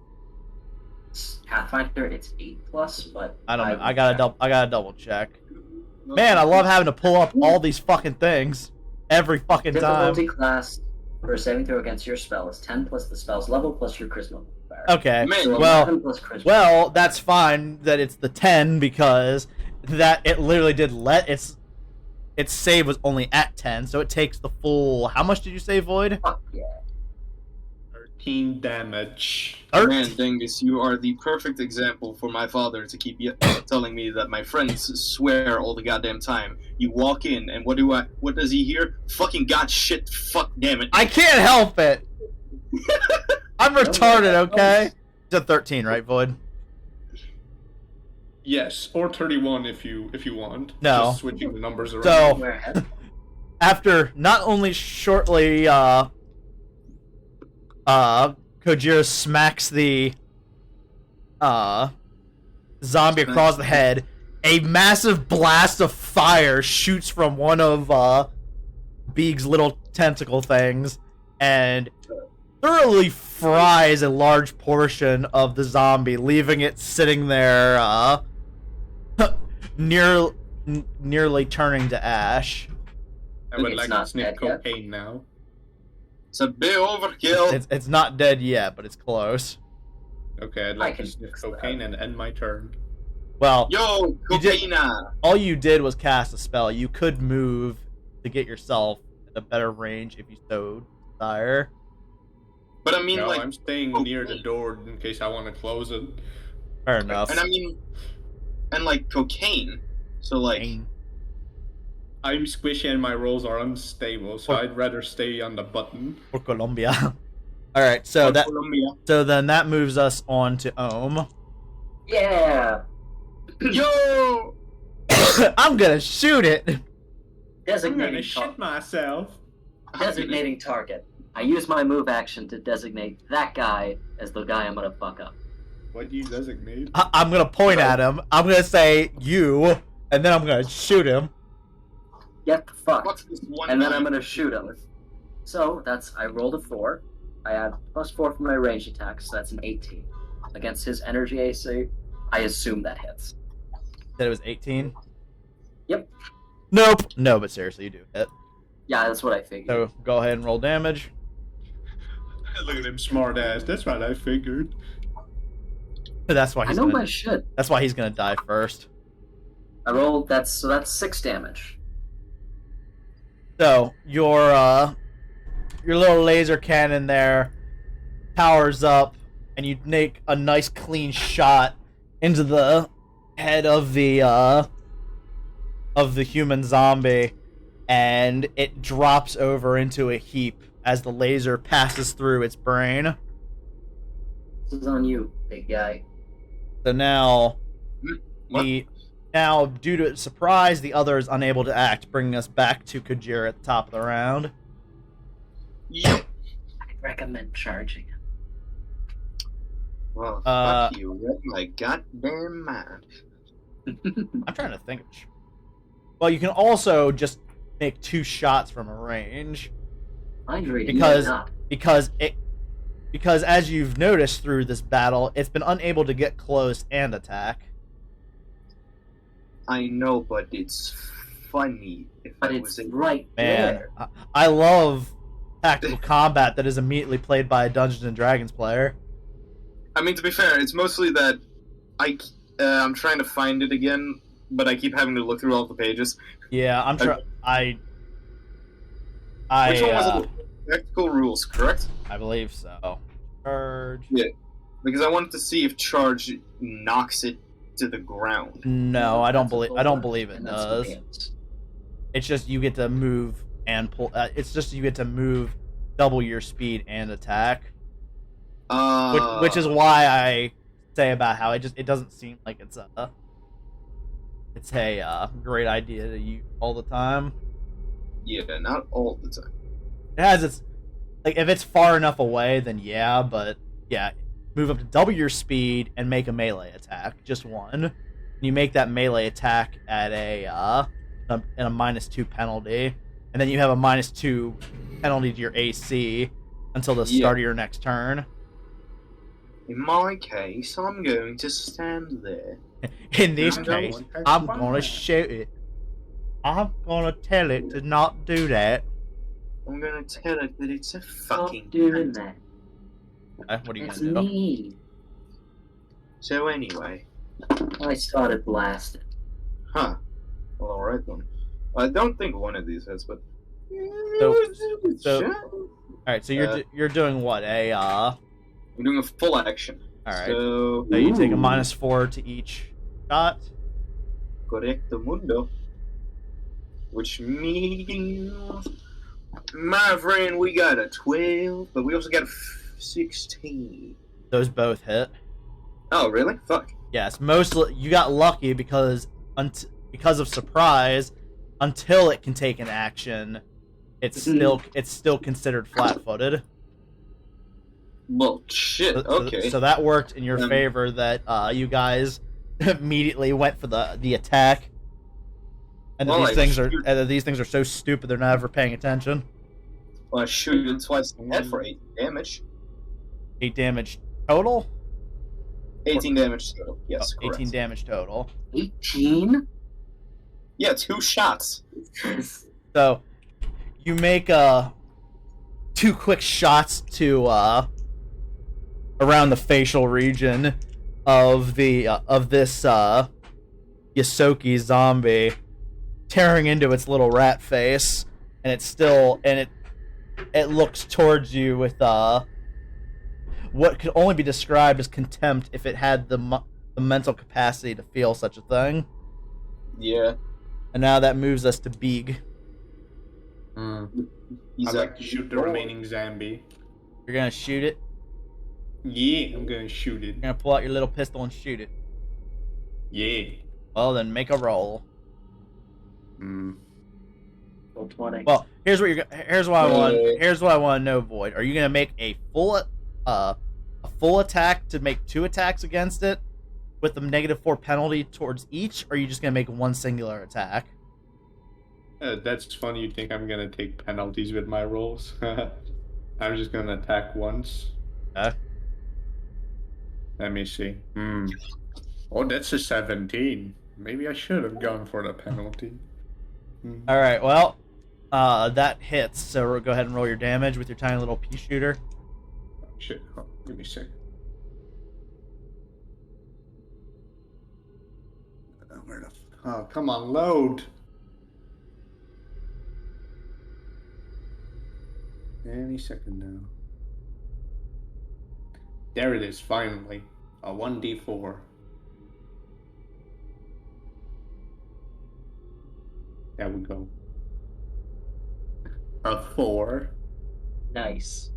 Pathfinder it's 8+, but I don't know. would I gotta check. double check. Man, I love having to pull up all these fucking things every fucking Difficulty time. class for a saving throw against your spell is 10 plus the spell's level plus your charisma modifier. Okay, Man, So well, 11 plus charisma. well, that's fine that it's the 10 because that it literally did its save was only at 10, so it takes the full. How much did you say, Void? Fuck yeah. 13 damage. Man, Dangus, you are the perfect example for my father to keep telling me that my friends swear all the goddamn time. You walk in, and what does he hear? Fucking god shit, fuck damn it. I can't help it. I'm retarded, okay? It's a 13, right, Void? Yes, or 31 if you want. No. Just switching the numbers around. So, Where ahead? after not only shortly, Kojira smacks the, zombie across the head, a massive blast of fire shoots from one of, Beeg's little tentacle things, and thoroughly fries a large portion of the zombie, leaving it sitting there, nearly turning to ash. I would It's like to not sniff dead yet. cocaine now. It's a bit overkill. It's not dead yet, but it's close. Okay, I'd I like to can sniff fix cocaine that. and end my turn. Well, Yo, You did- cocaina. all you did was cast a spell. You could move to get yourself at a better range if you so desire. But I mean, No, like, I'm staying near the door in case I want to close it. Fair enough. and I mean, and like cocaine. So like, Dang. I'm squishy and my rolls are unstable, so Or- I'd rather stay on the button. For Colombia. All right, so Colombia. then that moves us on to Ohm. Yeah! Yo. I'm gonna shoot it. I'm Designating, gonna shit myself. designating target. I use my move action to designate that guy as the guy I'm gonna fuck up. What do you designate? I'm gonna point at him. I'm gonna say you, and then I'm gonna shoot him. Get fucked. What's this one? And then I'm line? gonna shoot him. So I rolled a 4. I add +4 for my range attack, so that's an 18. Against his energy AC, I assume that hits. Said it was 18. Yep. Nope. No, but seriously, you do hit. Yeah, that's what I figured. So go ahead and roll damage. Look at him, smart ass. That's what I figured. That's why I he's know gonna, my shit. That's why he's gonna die first. I rolled that's 6 damage. So your little laser cannon there powers up, and you make a nice clean shot into the head of the human zombie, and it drops over into a heap as the laser passes through its brain. This is on you, big guy. So now What? now due to its surprise, the other is unable to act, bringing us back to Kojira at the top of the round. Yo. I recommend charging him. Well, Uh, fuck you. Read my goddamn mind. I'm trying to think. Well, you can also just make 2 shots from a range Mind reading, Because- you're not. because as you've noticed through this battle, it's been unable to get close and attack. I know, but it's funny. If But I it's was right Man, there. I love tactical combat that is immediately played by a Dungeons and Dragons player. I mean, to be fair, it's mostly that I'm trying to find it again, but I keep having to look through all the pages. Yeah, I'm sure. Which one was it? Tactical rules, correct? I believe so. Charge. Because I wanted to see if charge knocks it to the ground. No, I don't That's a believe. full I don't one, believe it and that's does. commands. It's just you get to move and pull. It's just you get to move double your speed and attack, which is why I say about how it doesn't seem like it's a great idea to use all the time. Yeah, not all the time. It has its like if it's far enough away, then yeah, but yeah, move up to double your speed and make a melee attack, just one. And you make that melee attack at a -2 penalty, and then you have a -2 penalty to your AC until the Yeah. start of your next turn. In my case, I'm going to stand there. In this I'm case, going I'm gonna shoot it. I'm gonna tell it to not do that. I'm gonna tell it that it's a fucking Stop doing that. What are you That's gonna do? me. So anyway, I started blasting. huh? Well, alright then. I don't think one of these has, but So- Sure. All right, so you're doing what? I'm doing a full action. All right. So So you take a -4 to each shot. correcto mundo, which means, my friend, we got a 12, but we also got a 16. Those both hit. Oh, really? Fuck. Yes, mostly you got lucky because of surprise. Until it can take an action, it's still considered flat-footed. Well, shit. Okay. So that worked in your favor. That you guys immediately went for the attack, and Well, these things are so stupid they're not ever paying attention. Well, I shoot you twice in the head for 8 damage. 8 damage total. 18 damage total. Yes, correct. 18 damage total. 18? Yeah, 2 shots. So you make 2 quick shots to around the facial region of this Yosoki zombie, tearing into its little rat face, and it looks towards you with what could only be described as contempt if it had the mental capacity to feel such a thing. Yeah. And now that moves us to Beeg. He's I'd like to shoot the remaining zombie. You're gonna shoot it. Yeah, I'm gonna shoot it. You're gonna pull out your little pistol and shoot it. Yeah. Well, then make a roll. Roll 20. Well, here's what I want to know, Void. Are you gonna make a full attack to make 2 attacks against it with the -4 penalty towards each, or are you just gonna make one singular attack? That's funny. You think I'm gonna take penalties with my rolls? I'm just gonna attack once. Okay. Let me see. Oh, that's a 17. Maybe I should have gone for the penalty. All right. Well, that hits. So go ahead and roll your damage with your tiny little pea shooter. Oh, shit. Oh, give me a sec. Where the? Oh, come on, load. Any second now. There it is, finally. A 1d4. There we go. A 4. Nice.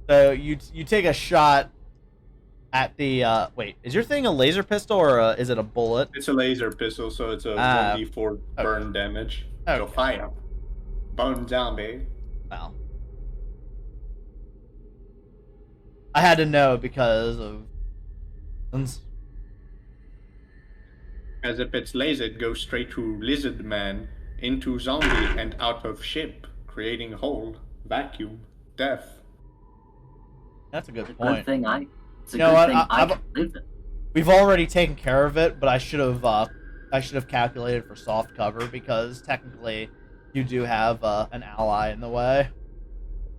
So you take a shot at the wait, is your thing a laser pistol or is it a bullet? It's a laser pistol, so it's a 1d4 burn damage. So Okay. fire. Burn zombie. Well, I had to know because of. As if it's laser, it goes straight to lizard man, into zombie, and out of ship, creating hole, vacuum, death. That's a good It's a point. good thing I. It's a You know good what, thing I I've- can live it. We've already taken care of it, but I should have calculated for soft cover because technically you do have an ally in the way.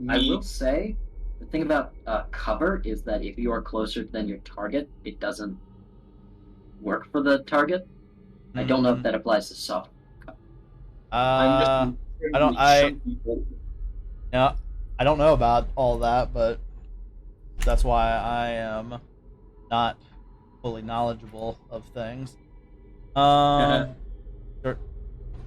I will say, the thing about cover is that if you are closer than your target, it doesn't work for the target. I don't know if that applies to soft. I don't know about all that, but that's why I am not fully knowledgeable of things.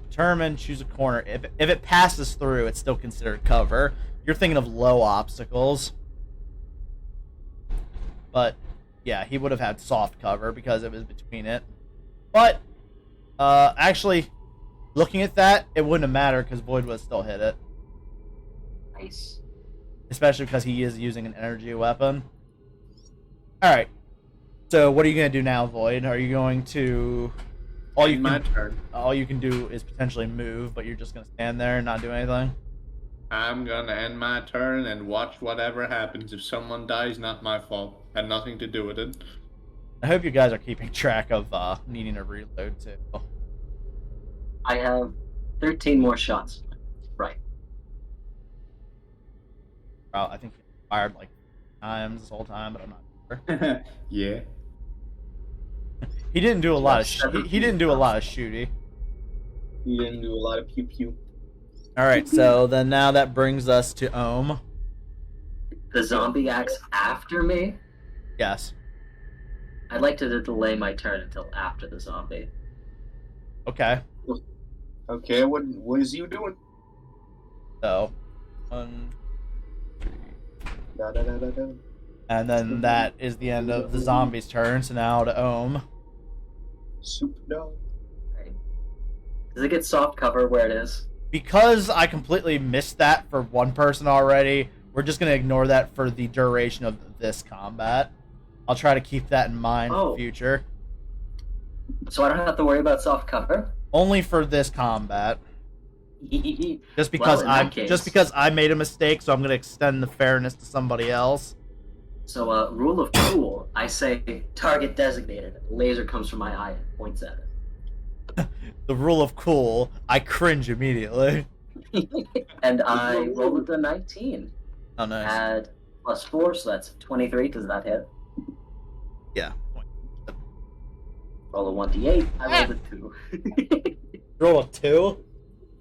Determine, choose a corner. If it passes through, it's still considered cover. You're thinking of low obstacles. But yeah, he would have had soft cover because it was between it. But actually, looking at that, it wouldn't have mattered because Void would still hit it. Nice. Especially because he is using an energy weapon. Alright. So what are you going to do now, Void? Are you going to... All you can do is potentially move, but you're just going to stand there and not do anything? I'm gonna end my turn and watch whatever happens. If someone dies, not my fault. Had nothing to do with it. I hope you guys are keeping track of needing to reload, too. I have 13 more shots. Right. Well, I think he fired like times this whole time, but I'm not sure. Yeah. He didn't do a lot of he 17 didn't do a lot of shooty. You didn't do a lot of pew pew. All right, so then now that brings us to Ohm. The zombie acts after me. Yes. I'd like to delay my turn until after the zombie. Okay. Okay, what is you doing? So, 1, Da, da, da, da, da. and then that is the end of the zombie's turn. So now to Ohm. Super dog. Right. Does it get soft cover where it is? Because I completely missed that for one person already, we're just going to ignore that for the duration of this combat. I'll try to keep that in mind for future. So I don't have to worry about soft cover? Only for this combat. Just because I made a mistake, so I'm going to extend the fairness to somebody else. So, rule of cool, I say target designated. Laser comes from my eye and points at it. The rule of cool, I cringe immediately. And I rolled a 19. Oh, nice. Add +4, so that's 23. Does that hit? Yeah. Roll a 1d8. I rolled a 2. Roll a 2?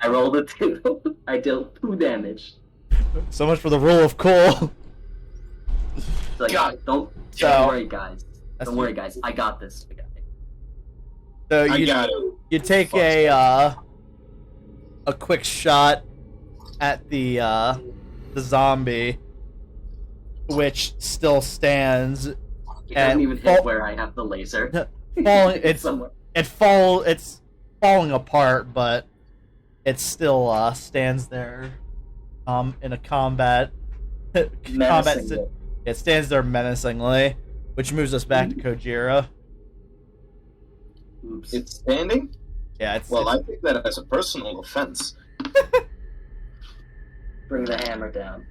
I rolled a 2. I dealt 2 damage. So much for the rule of cool. So, don't worry, guys. Don't worry, guys. I got this. So I got it. you take a quick shot at the zombie, which still stands. It doesn't even hit where I have the laser. It's falling apart, but it still stands there in a combat. It stands there menacingly, which moves us back to Kojira. Oops. It's standing? Yeah, I take that as a personal offense. Bring the hammer down.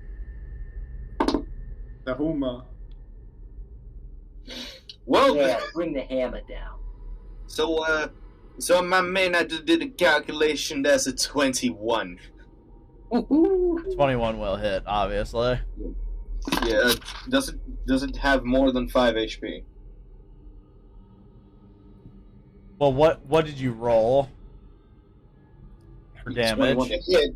The Huma. Well, Yeah, bring the hammer down. So my man, I just did a calculation. That's a 21. Woohoo! 21 will hit, obviously. Yeah, does it have more than 5 HP? Well, what did you roll for damage? 21. Yeah,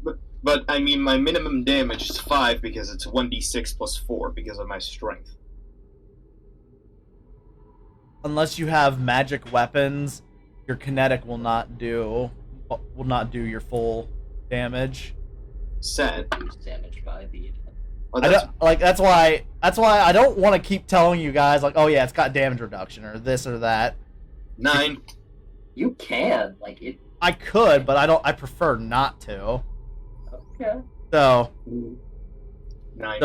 but I mean, my minimum damage is 5 because it's 1d6 plus 4 because of my strength. Unless you have magic weapons, your kinetic will not do your full damage. Sad. Damage by the. Oh, That's why I don't want to keep telling you guys like, oh yeah, it's got damage reduction or this or that. 9. You can I could, but I prefer not to. Okay. So 9.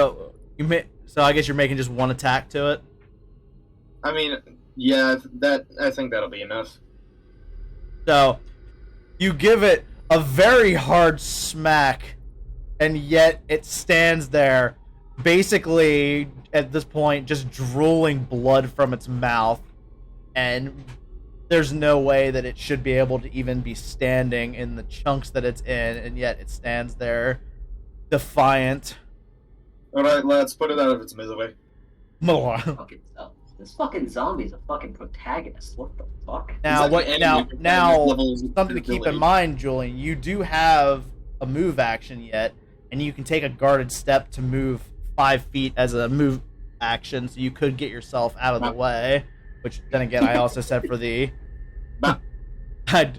So I guess you're making just one attack to it. I mean, yeah, I think that'll be enough. So you give it a very hard smack, and yet it stands there, basically at this point just drooling blood from its mouth, and there's no way that it should be able to even be standing in the chunks that it's in, and yet it stands there defiant. Alright, let's put it out of its misery. This fucking zombie's a fucking protagonist. What the fuck? Now, now, levels something to keep in mind, Julian, you do have a move action yet, and you can take a guarded step to move 5 feet as a move action, so you could get yourself out of the way. Which, then again, I also said for the... I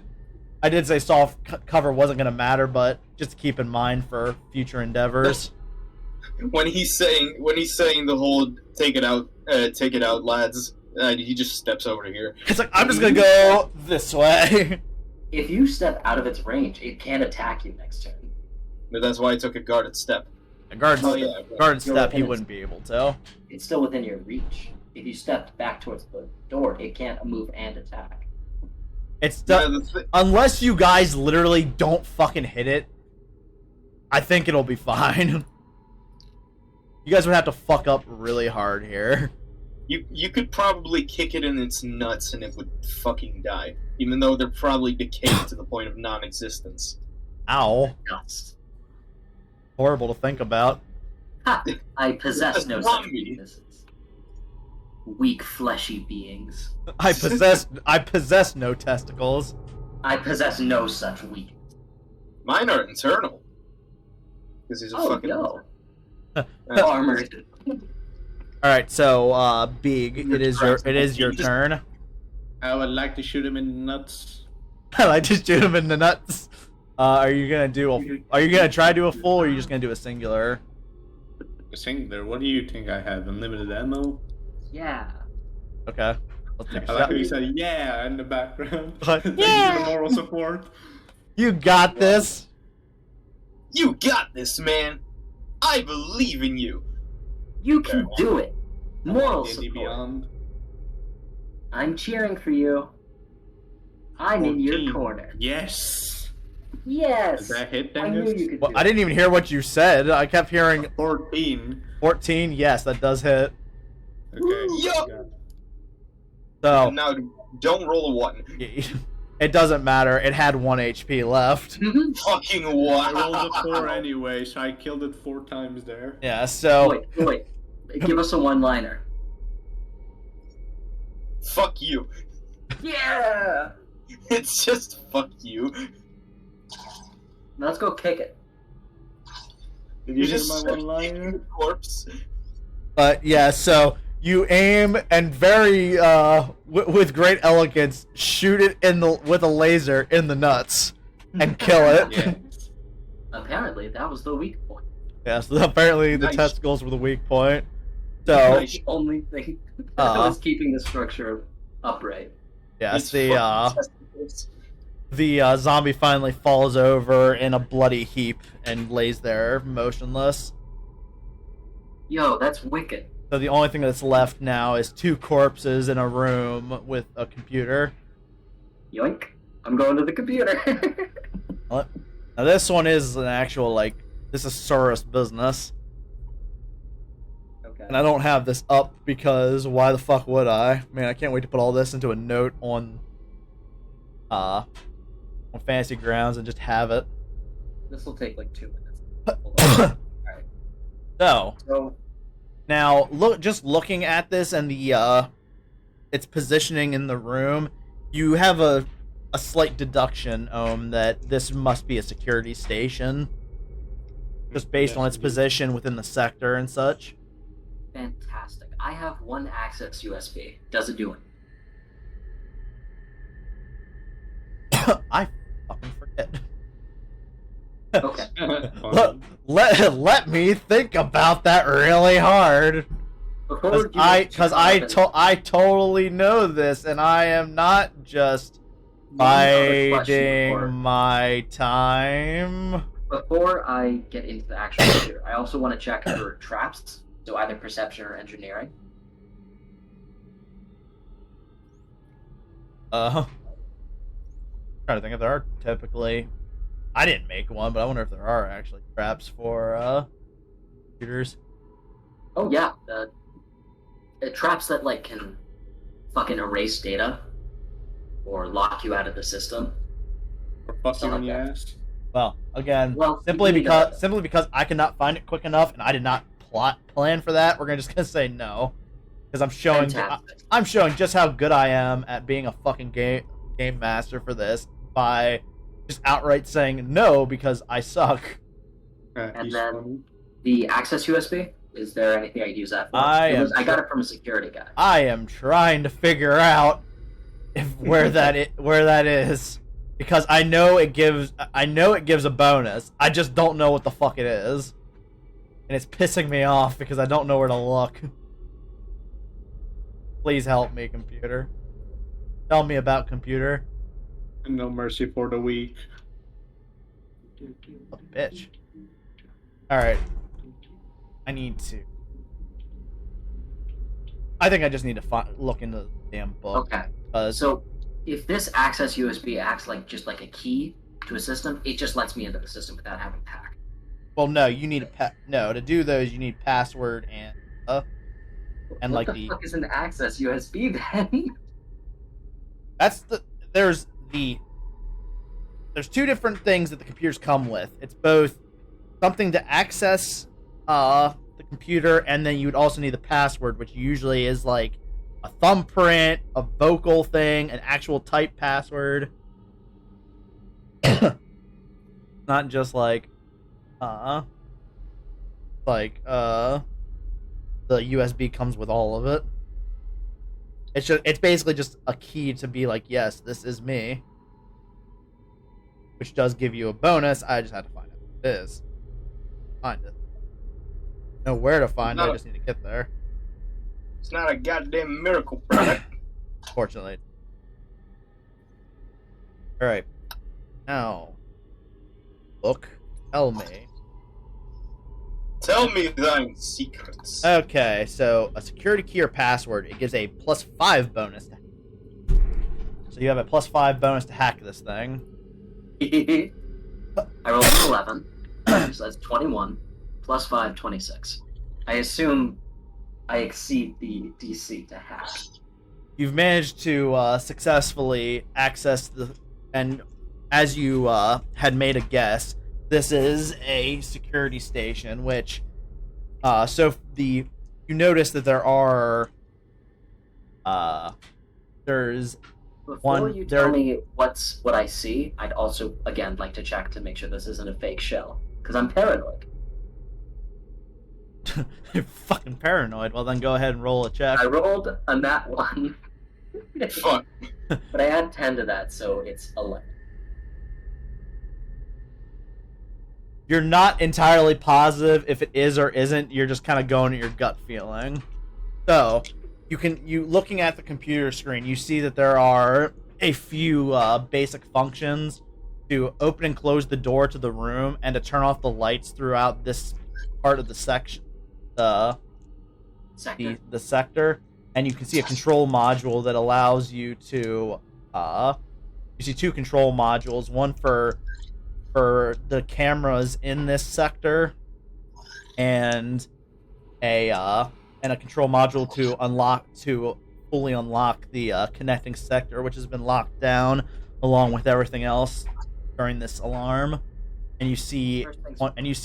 did say soft cover wasn't going to matter, but just to keep in mind for future endeavors. When he's saying the whole take it out, lads, he just steps over here. It's like, I'm just going to go this way. If you step out of its range, it can't attack you next turn. But that's why I took a guarded step. A guarded step, he within wouldn't be able to. It's still within your reach. If you stepped back towards the door, it can't move and attack. It's unless you guys literally don't fucking hit it, I think it'll be fine. You guys would have to fuck up really hard here. You could probably kick it in its nuts and it would fucking die, even though they're probably decayed to the point of non-existence. Ow. Dust. Horrible to think about. Ha! I possess no such Zombie. weaknesses. Weak, fleshy beings. I possess no testicles. I possess no such weakness. Mine are internal. Because he's a Oh, fucking. yo. Uh, Armored. Alright, so Beeg, it is your turn. I would like to shoot him in the nuts. I like to shoot him in the nuts. Are you gonna try to do a full, or are you just gonna do a singular? A singular. What do you think I have? Unlimited ammo? Yeah. Okay. Let's take a I like shot. how you said yeah in the background. But- Thank you Yeah. for the moral support. You got this. You got this, man. I believe in you. You can do it. Moral D&D support. Beyond. I'm cheering for you. I'm in your 14. corner. Yes. Yes. Does that hit, I knew Dangus? you could Well, do I didn't even hear what you said. I kept hearing 14. 14. Yes, that does hit. Okay. Yo! So Now, don't roll a 1. it doesn't matter. It had 1 HP left. it. Fucking I 1. rolled a 4 anyway, so I killed it 4 times there. Yeah. So Wait. Give us a one-liner. Fuck you. Yeah. It's just fuck you. Now let's go kick it. Did You you hear just my say one-liner? kick the corpse? yeah. So you aim and very with great elegance shoot it with a laser in the nuts and kill it. Yes. Apparently, that was the weak point. Yeah. So apparently the Nice. testicles were the weak point. So Nice. The only thing that was keeping the structure upright. yes, These fucking testicles. the zombie finally falls over in a bloody heap and lays there motionless. Yo, that's wicked. So the only thing that's left now is 2 corpses in a room with a computer. Yoink. I'm going to the computer. Now this one is an actual, like, this is Saurus business. Okay. And I don't have this up because why the fuck would I? Man, I can't wait to put all this into a note on Fantasy Grounds and just have it. This will take like 2 minutes. Hold on. So, So, now looking at this and the its positioning in the room, you have a slight deduction that this must be a security station. Just based on its position within the sector and such. fantastic. I have 1 access USB. Does it do it? I fucking forget. Okay. Let me think about that really hard. Before Because I totally know this, and I am not just biding my time. Before I get into the actual computer, I also want to check for traps, so either perception or engineering. Trying to think if there are typically. I didn't make one, but I wonder if there are actually traps for computers. Oh yeah, traps that like can fucking erase data or lock you out of the system. Or bust you in the ass. Well, again, Well, simply you need because I cannot find it quick enough, and I did not plan for that. We're just gonna say no, because Fantastic. I'm showing just how good I am at being a fucking game master for this by just outright saying no because I suck. And He's then- funny. The access USB. Is there anything I could use that for? I I got it from a security guy. I am trying to figure out where that is because I know it gives a bonus. I just don't know what the fuck it is, and it's pissing me off because I don't know where to look. Please help me, computer. Tell me about computer. No mercy for the weak. Oh, bitch. All right. I think I just need to look into the damn book. Okay. Because So if this access USB acts like just like a key to a system, it just lets me into the system without having to hack. well, no, you need to do those. You need password and What like the fuck is an access USB then? there's the there's two different things that the computers come with. It's both something to access the computer, and then you'd also need the password, which usually is like a thumbprint, a vocal thing, an actual type password. Not just like the USB comes with all of it. It's basically just a key to be like, yes, this is me. Which does give you a bonus. I just had to find out what it is. Find it. Know where to find it, I just need to get there. It's not a goddamn miracle product. Fortunately. Alright. Now. Book. Tell me. Tell me thine secrets. Okay, so a security key or password, it gives a +5 bonus. So you have a +5 bonus to hack this thing. I rolled an 11, so that's 21, +5, 26. I assume I exceed the DC to hack. You've managed to successfully access and as you had made a guess, this is a security station, which, you notice that there are, there's Before you tell me what I see, I'd also, again, like to check to make sure this isn't a fake shell, because I'm paranoid. You're fucking paranoid. Well, then go ahead and roll a check. I rolled a nat 1. Fuck. But I add 10 to that, so it's 11. You're not entirely positive if it is or isn't. You're just kind of going at your gut feeling. So, you looking at the computer screen, you see that there are a few basic functions to open and close the door to the room and to turn off the lights throughout this part of the section, the sector. And you can see a control module that allows you to. You see two control modules, one for the cameras in this sector, and a control module to fully unlock the connecting sector, which has been locked down along with everything else during this alarm. And you see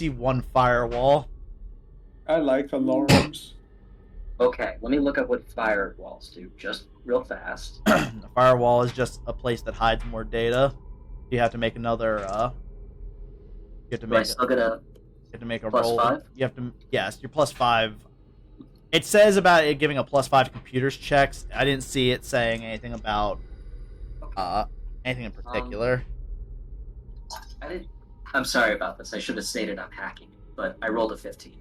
one firewall. I like alarms. Okay, let me look up what firewalls do, just real fast. The firewall is just a place that hides more data. You have to make another. You have to make. I still get a. You have to make a plus roll. 5? You have to. Yes, you're +5. It says about it giving a +5 to computers checks. I didn't see it saying anything about anything in particular. I'm sorry about this. I should have stated I'm hacking, but I rolled a 15.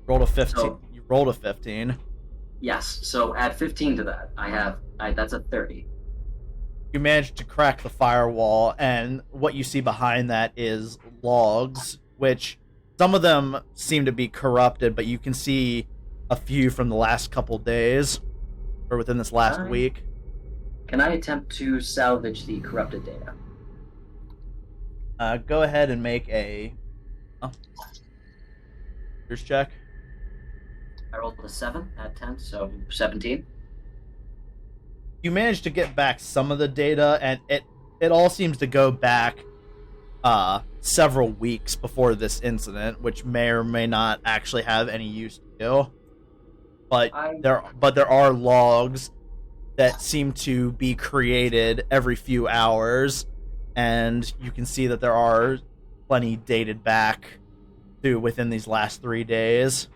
Rolled a 15. So- You rolled a 15. Yes, so add 15 to that. That's a 30. You managed to crack the firewall, and what you see behind that is logs, which some of them seem to be corrupted, but you can see a few from the last couple days, or within this last week. Can I attempt to salvage the corrupted data? Go ahead and make a here's check. I rolled a 7 at 10, so 17. You managed to get back some of the data, and it all seems to go back several weeks before this incident, which may or may not actually have any use to you. But there are logs that seem to be created every few hours, and you can see that there are plenty dated back to within these last 3 days.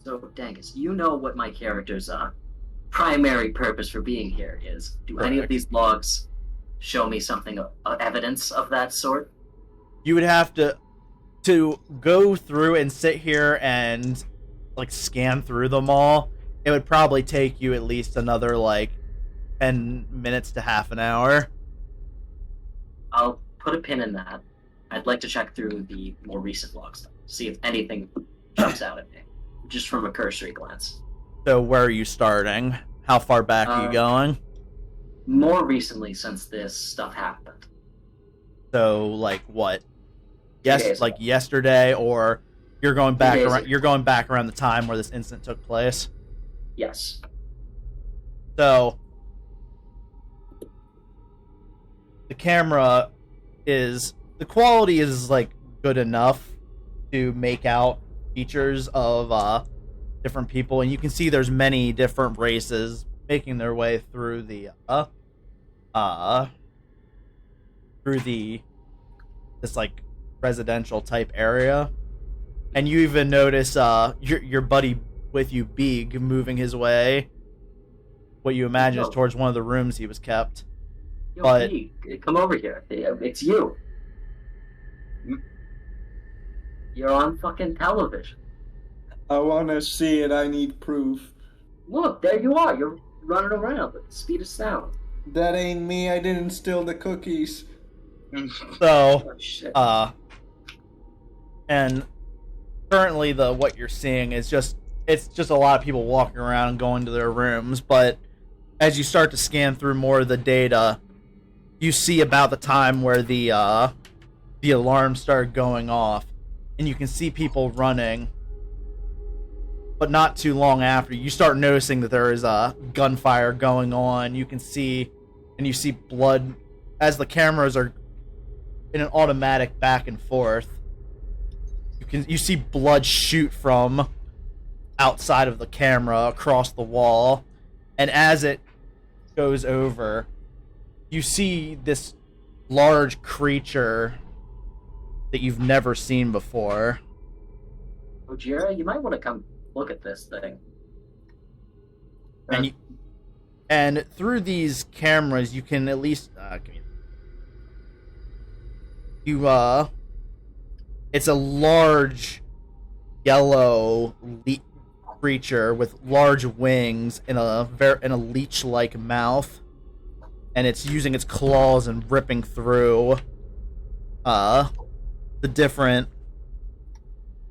So, Dangus, you know what my character's primary purpose for being here is. Do any of Correct. these logs show me something, evidence of that sort? You would have to go through and sit here and like scan through them all. It would probably take you at least another 10 minutes to half an hour. I'll put a pin in that. I'd like to check through the more recent logs, though, see if anything jumps out at me, just from a cursory glance. So where are you starting? How far back are you going? More recently, since this stuff happened. So what? 2 Yes, days like ago. yesterday, or you're going back days around. ago. You're going back around the time where this incident took place. Yes. So the camera is the quality is like good enough to make out features of different people, and you can see there's many different races making their way through the this like residential type area. And you even notice your buddy with you, Beeg, moving his way, what you imagine is towards one of the rooms he was kept. Yo, But Beeg, come over here. It's you. You're on fucking television. I wanna see it, I need proof. Look, there you are. You're running around at the speed of sound. That ain't me, I didn't steal the cookies. so Oh, shit. and currently what you're seeing is just a lot of people walking around and going to their rooms. But as you start to scan through more of the data, you see about the time where the alarms started going off, and you can see people running. But not too long after, you start noticing that there is a gunfire going on. You see blood as the cameras are in an automatic back and forth. You see blood shoot from outside of the camera across the wall, and as it goes over, you see this large creature that you've never seen before. Kojira, you might want to come look at this thing. And through these cameras, you can at least it's a large yellow creature with large wings and a leech-like mouth, and it's using its claws and ripping through the different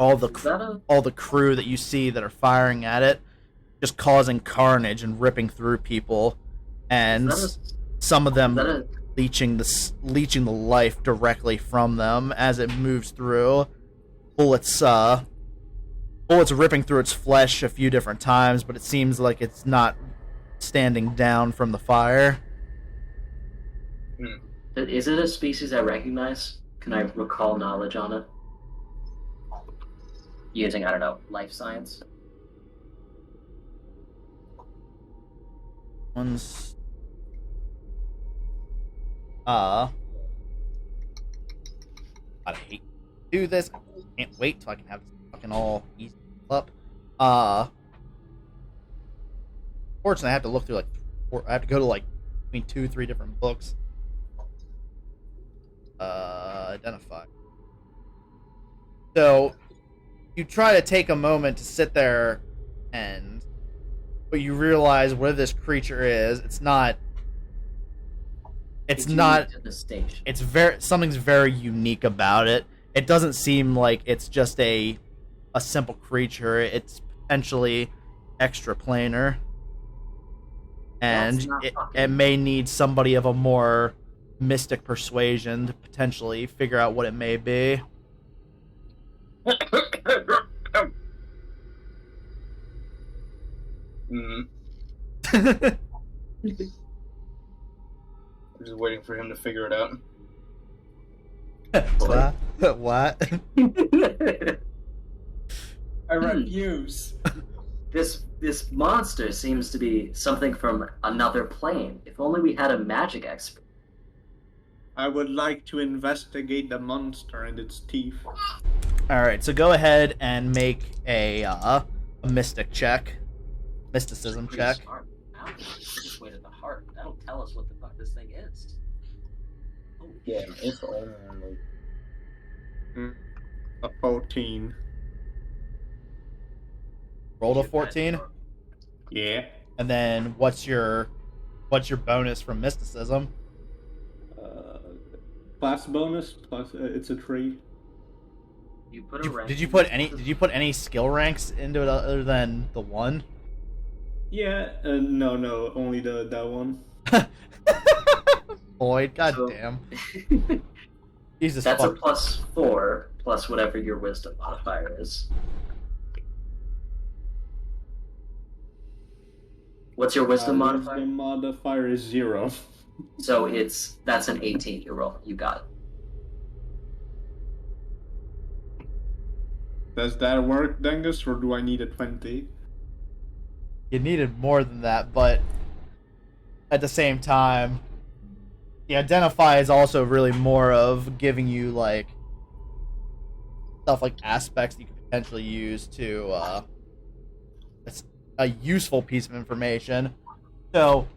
all the crew that you see that are firing at it, just causing carnage and ripping through people, and some of them leeching the life directly from them as it moves through. Bullets ripping through its flesh a few different times, but it seems like it's not standing down from the fire. Is it a species I recognize? Can I recall knowledge on it? Using, I don't know, life science? One's... I hate to do this. I can't wait till I can have this fucking all easy up. Fortunately, I have to look through I have to go to between 2-3 different books. Identify. So you try to take a moment to sit there, but you realize where this creature is. It's not. It's not. To the station. It's something's very unique about it. It doesn't seem like it's just a simple creature. It's potentially extraplanar, and it may need somebody of a more mystic persuasion to potentially figure out what it may be. I'm just waiting for him to figure it out. What? I refuse. This monster seems to be something from another plane. If only we had a magic expert. I would like to investigate the monster and its teeth. Alright, so go ahead and make a mystic check. Mysticism check. Smart. Just wait at the heart. That'll tell us what the fuck this thing is. Oh, Yeah, if only. A 14. Rolled a 14. Yeah. And then what's your bonus from mysticism? Class bonus plus it's a 3. You put a rank. Did you put any skill ranks into it other than the one? Yeah, no, only that one. Boyd, goddamn. Jesus. That's fuck. a +4 plus whatever your wisdom modifier is. What's your wisdom modifier? Wisdom modifier is 0. So that's an 18 you roll. You got it. Does that work, Dangus, or do I need a 20? You needed more than that, but at the same time, the identify is also really more of giving you like stuff like aspects you could potentially use to it's a useful piece of information. So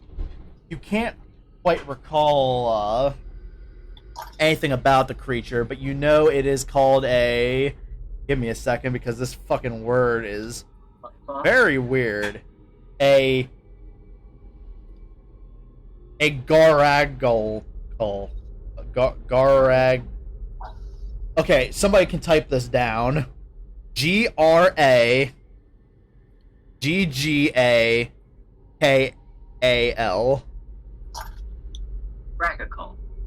you can't quite recall anything about the creature, but you know it is called a. Give me a second because this fucking word is very weird. A garagol. Garag. Okay, somebody can type this down. GRAGGAKAL.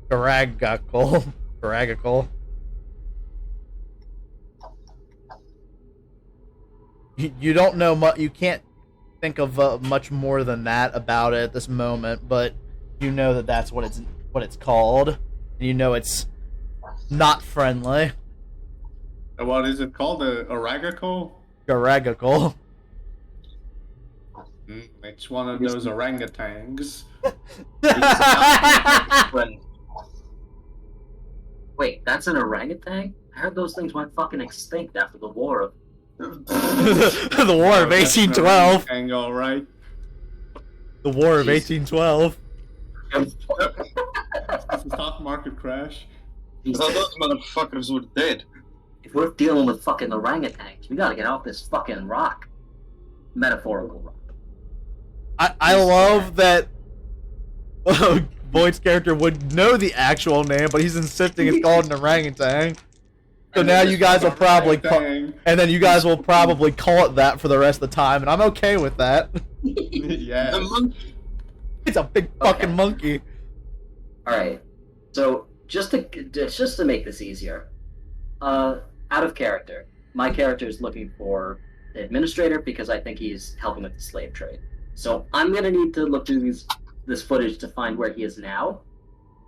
Ragacle. Garagacle. You don't know much. You can't think of much more than that about it at this moment, but you know that that's what it's called, and you know it's not friendly. What is it called? A ragacle? Garagacle. It's one of those orangutans. When Wait, that's an orangutan? I heard those things went fucking extinct after the war. The War of 1812. Angle, right? The War of Jeez. 1812. It's a stock market crash. I thought those motherfuckers were dead. If we're dealing with fucking orangutans, we gotta get off this fucking rock. Metaphorical rock. I love that Voight's character would know the actual name, but he's insisting it's called an orangutan. So now you guys will probably call, and then you guys will probably call it that for the rest of the time, and I'm okay with that. Yeah. The monkey. It's a big fucking monkey. Alright. So just to make this easier, out of character, my character is looking for the administrator because I think he's helping with the slave trade. So I'm gonna need to look through this footage to find where he is now,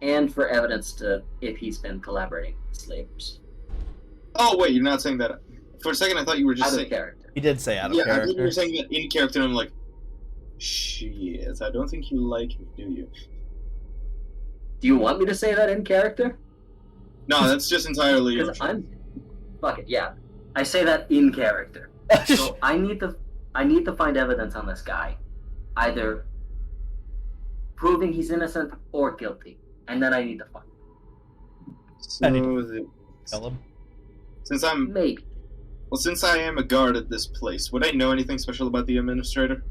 and for evidence to if he's been collaborating with slavers. Oh wait, you're not saying that. For a second, I thought you were just Out of saying. character. He did say out of Yeah, I thought you character. were saying that in character, and I'm like, shit. I don't think you like me, do you? Do you want me to say that in character? No, that's just entirely your Because choice. I'm. Fuck it, yeah. I say that in character. So I need to find evidence on this guy, either proving he's innocent or guilty, and then I need to find him. So, Kill him. since Maybe. since I am a guard at this place, would I know anything special about the administrator?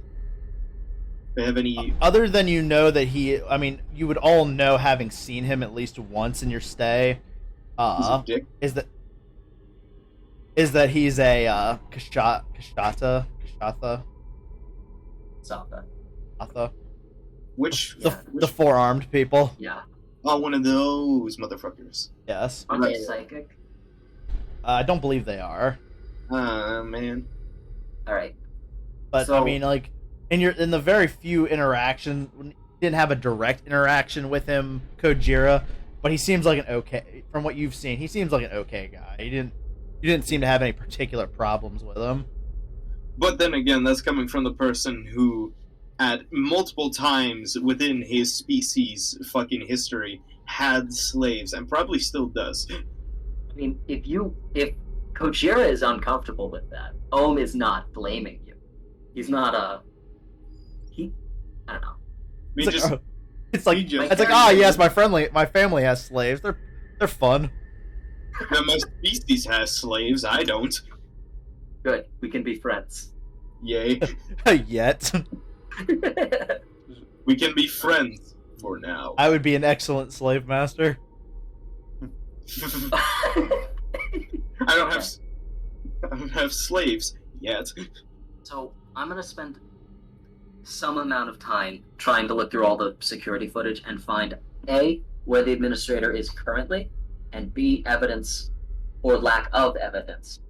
They have any? Other than you know that I mean, you would all know having seen him at least once in your stay. He's a dick. Is that he's a Kashata? Something. Which? The four-armed people. Yeah. Oh, one of those motherfuckers. Yes. Aren't they Right. psychic? I don't believe they are. Ah, man. Alright. But So- I mean, like in the very few interactions, when you didn't have a direct interaction with him, Kojira, but he seems like an okay. From what you've seen, he seems like an okay guy. You didn't seem to have any particular problems with him. But then again, that's coming from the person who, at multiple times within his species' fucking history, had slaves and probably still does. I mean, if Kojira is uncomfortable with that, Ohm is not blaming you. He's not I don't know. I mean, It's just like, it's like, He just- it's like, ah, yes, my family has slaves. They're fun. now my species has slaves. I don't. Good. We can be friends. Yay. Yet, We can be friends for now. I would be an excellent slave master. I don't have slaves yet. So I'm gonna spend some amount of time trying to look through all the security footage and find A, where the administrator is currently, and B, evidence or lack of evidence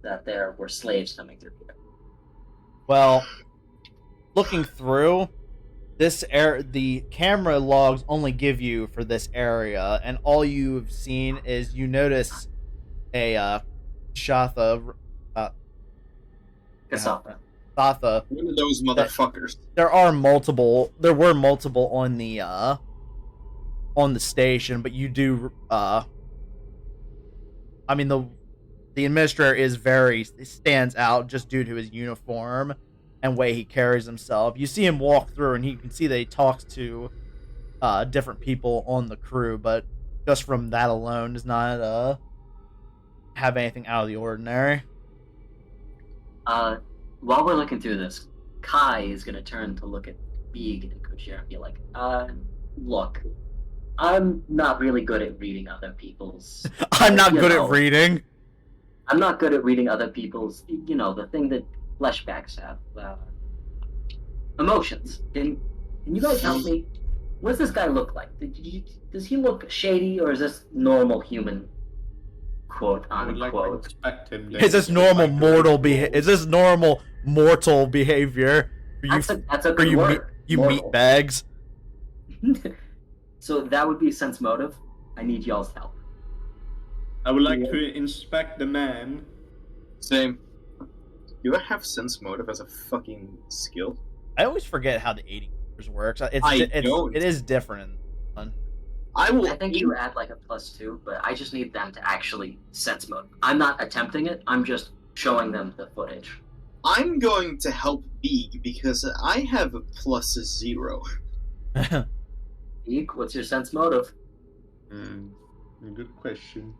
that there were slaves coming through here. Well, looking through, the camera logs only give you for this area, and all you've seen is you notice a Shatha Kasatha. Satha. One of those motherfuckers. There were multiple on the station, but you do I mean the administrator stands out just due to his uniform and way he carries himself. You see him walk through, and you can see that he talks to different people on the crew, but just from that alone does not have anything out of the ordinary. While we're looking through this, Kai is gonna turn to look at Beeg and Kojira and be like, look, I'm not really good at reading other people's... I'm not good at reading. I'm not good at reading other people's, the thing that fleshbacks have. Emotions. Can you guys help me? What does this guy look like? Does he look shady, or is this normal human, quote I would like to unquote? expect him to Is this normal mortal behavior for you? That's a good word. Meat bags. So that would be sense motive. I need y'all's help. I would like to inspect the man. Same. Do I have sense motive as a fucking skill? I always forget how the 80 works. Don't. It is different in this one. I think you add like a +2, but I just need them to actually sense motive. I'm not attempting it. I'm just showing them the footage. I'm going to help Beeg because I have a +0. Beeg, what's your sense motive? Good question.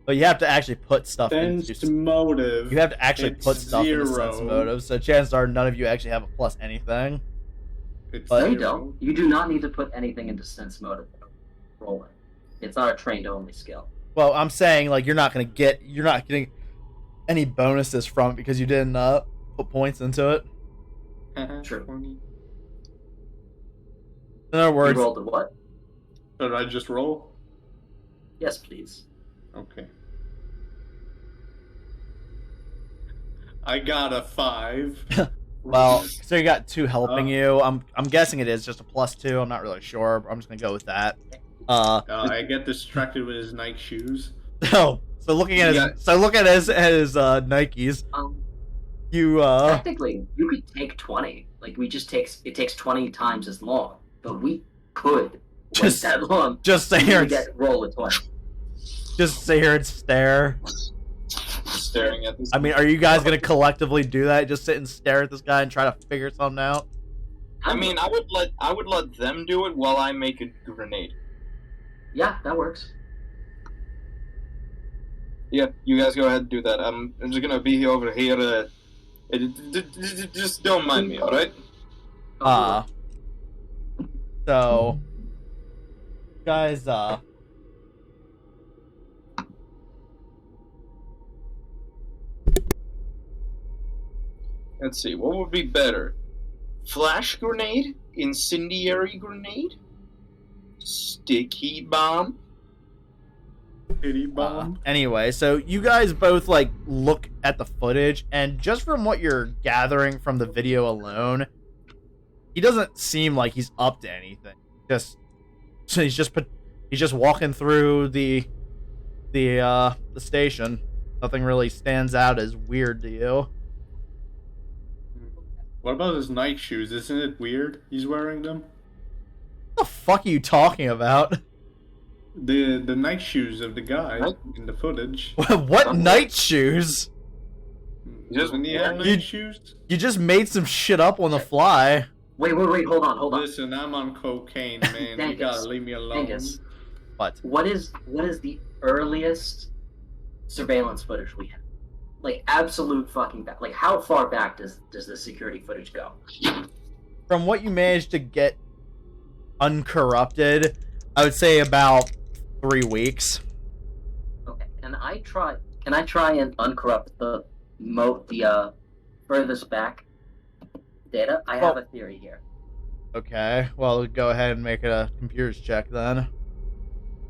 But you have to actually put stuff Sense into motive. You have to actually It's put stuff into 0. sense motive, so chances are none of you actually have a plus anything. It's But- No, you 0. don't. You do not need to put anything into sense motive. Roll it. It's not a trained only skill. Well, I'm saying like you're not getting any bonuses from it because you didn't put points into it. True. In other You words, rolled a what? Should I just roll? Yes, please. Okay. I got a 5. well, so you got 2 helping you. I'm guessing it is just a +2. I'm not really sure. I'm just gonna go with that. I get distracted with his Nike shoes. So looking at his Nikes, you Technically, you could take 20. Like it takes 20 times as long, but we could wait that long. just sit here to roll a 20. just sit here and stare. Staring at this. I mean, are you guys gonna collectively do that? Just sit and stare at this guy and try to figure something out? I mean, I would let them do it while I make a grenade. Yeah, that works. Yeah, you guys go ahead and do that. I'm just gonna be over here. Just don't mind me, all right? So, guys, Let's see, what would be better? Flash grenade? Incendiary grenade? Sticky bomb? Pity bomb. anyway, so you guys both like look at the footage, and just from what you're gathering from the video alone, he doesn't seem like he's up to anything. He's just walking through the station. Nothing really stands out as weird to you. What about his Nike shoes? Isn't it weird he's wearing them? What the fuck are you talking about? The Nike shoes of the guy in the footage. What night shoes? Doesn't he have Nike shoes? You just made some shit up on the fly. Wait, hold on. Listen, I'm on cocaine, man. You gotta leave me alone. Dangus, What? what is the earliest surveillance footage we have? Like absolute fucking back. Like how far back does the security footage go? From what you managed to get uncorrupted, I would say about 3 weeks. Okay, can I try and uncorrupt the furthest back data? I have a theory here. Okay, well, go ahead and make it a computer's check then.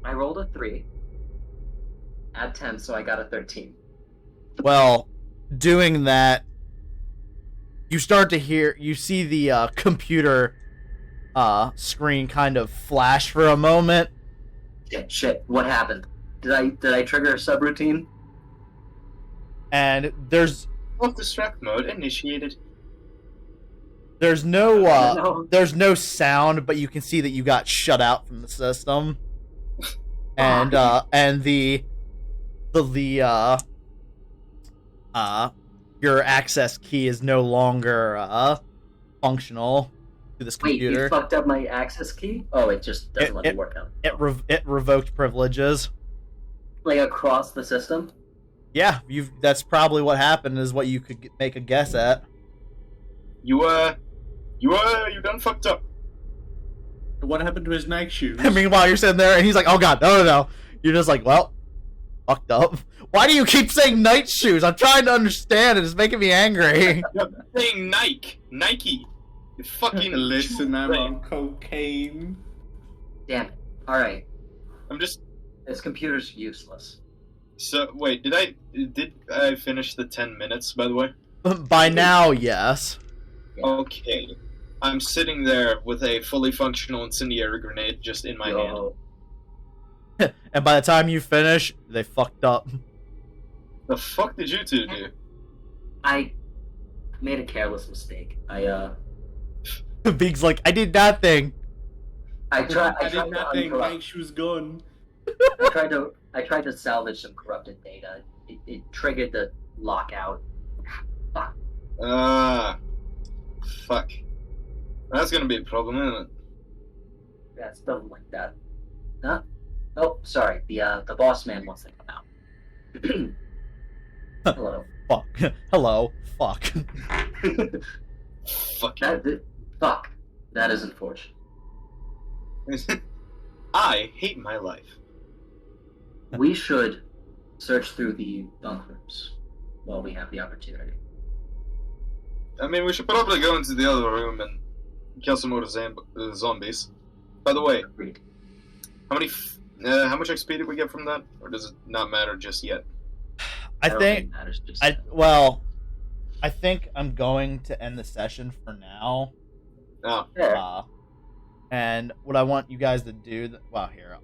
I rolled a 3. Add 10, so I got a 13. Well, doing that you see the computer screen kind of flash for a moment. Shit. What happened? Did I trigger a subroutine? And there's Self-destruct mode initiated. no sound, but you can see that you got shut out from the system. And your access key is no longer functional to this Wait, computer. you fucked up my access key? Oh, it just doesn't let me work out. It revoked privileges. Like across the system? Yeah, that's probably what happened, is what you could make a guess at. You done fucked up. What happened to his night shoes? And meanwhile, you're sitting there, and he's like, "Oh God, no!" You're just like, "Well, fucked up." Why do you keep saying night shoes? I'm trying to understand. It's making me angry. You're saying Nike. You fucking Listen, I'm on cocaine. Damn it. Alright. I'm just. This computer's useless. So wait, did I finish the 10 minutes? By the way. By now, yes. Yeah. Okay. I'm sitting there with a fully functional incendiary grenade just in my hand. And by the time you finish, they fucked up. The fuck did you two do? I made a careless mistake. Beeg's like, "I did nothing." I tried I did to nothing. uncorrupt- Night shoes gone. I tried to salvage some corrupted data. It triggered the lockout. Fuck. Fuck. That's gonna be a problem, isn't it? Yeah, it's nothing like that. Huh? Oh, sorry. The boss man wants to come out. Hello. Fuck. Hello. Fuck. Fuck. Fuck. That is unfortunate. I hate my life. We should search through the bunk rooms while we have the opportunity. I mean, we should probably go into the other room and kill some more zombies. By the way, Agreed. how much XP did we get from that? Or does it not matter just yet? I don't think. it matters just I think I'm going to end the session for now. Oh. Yeah. And what I want you guys to do, here,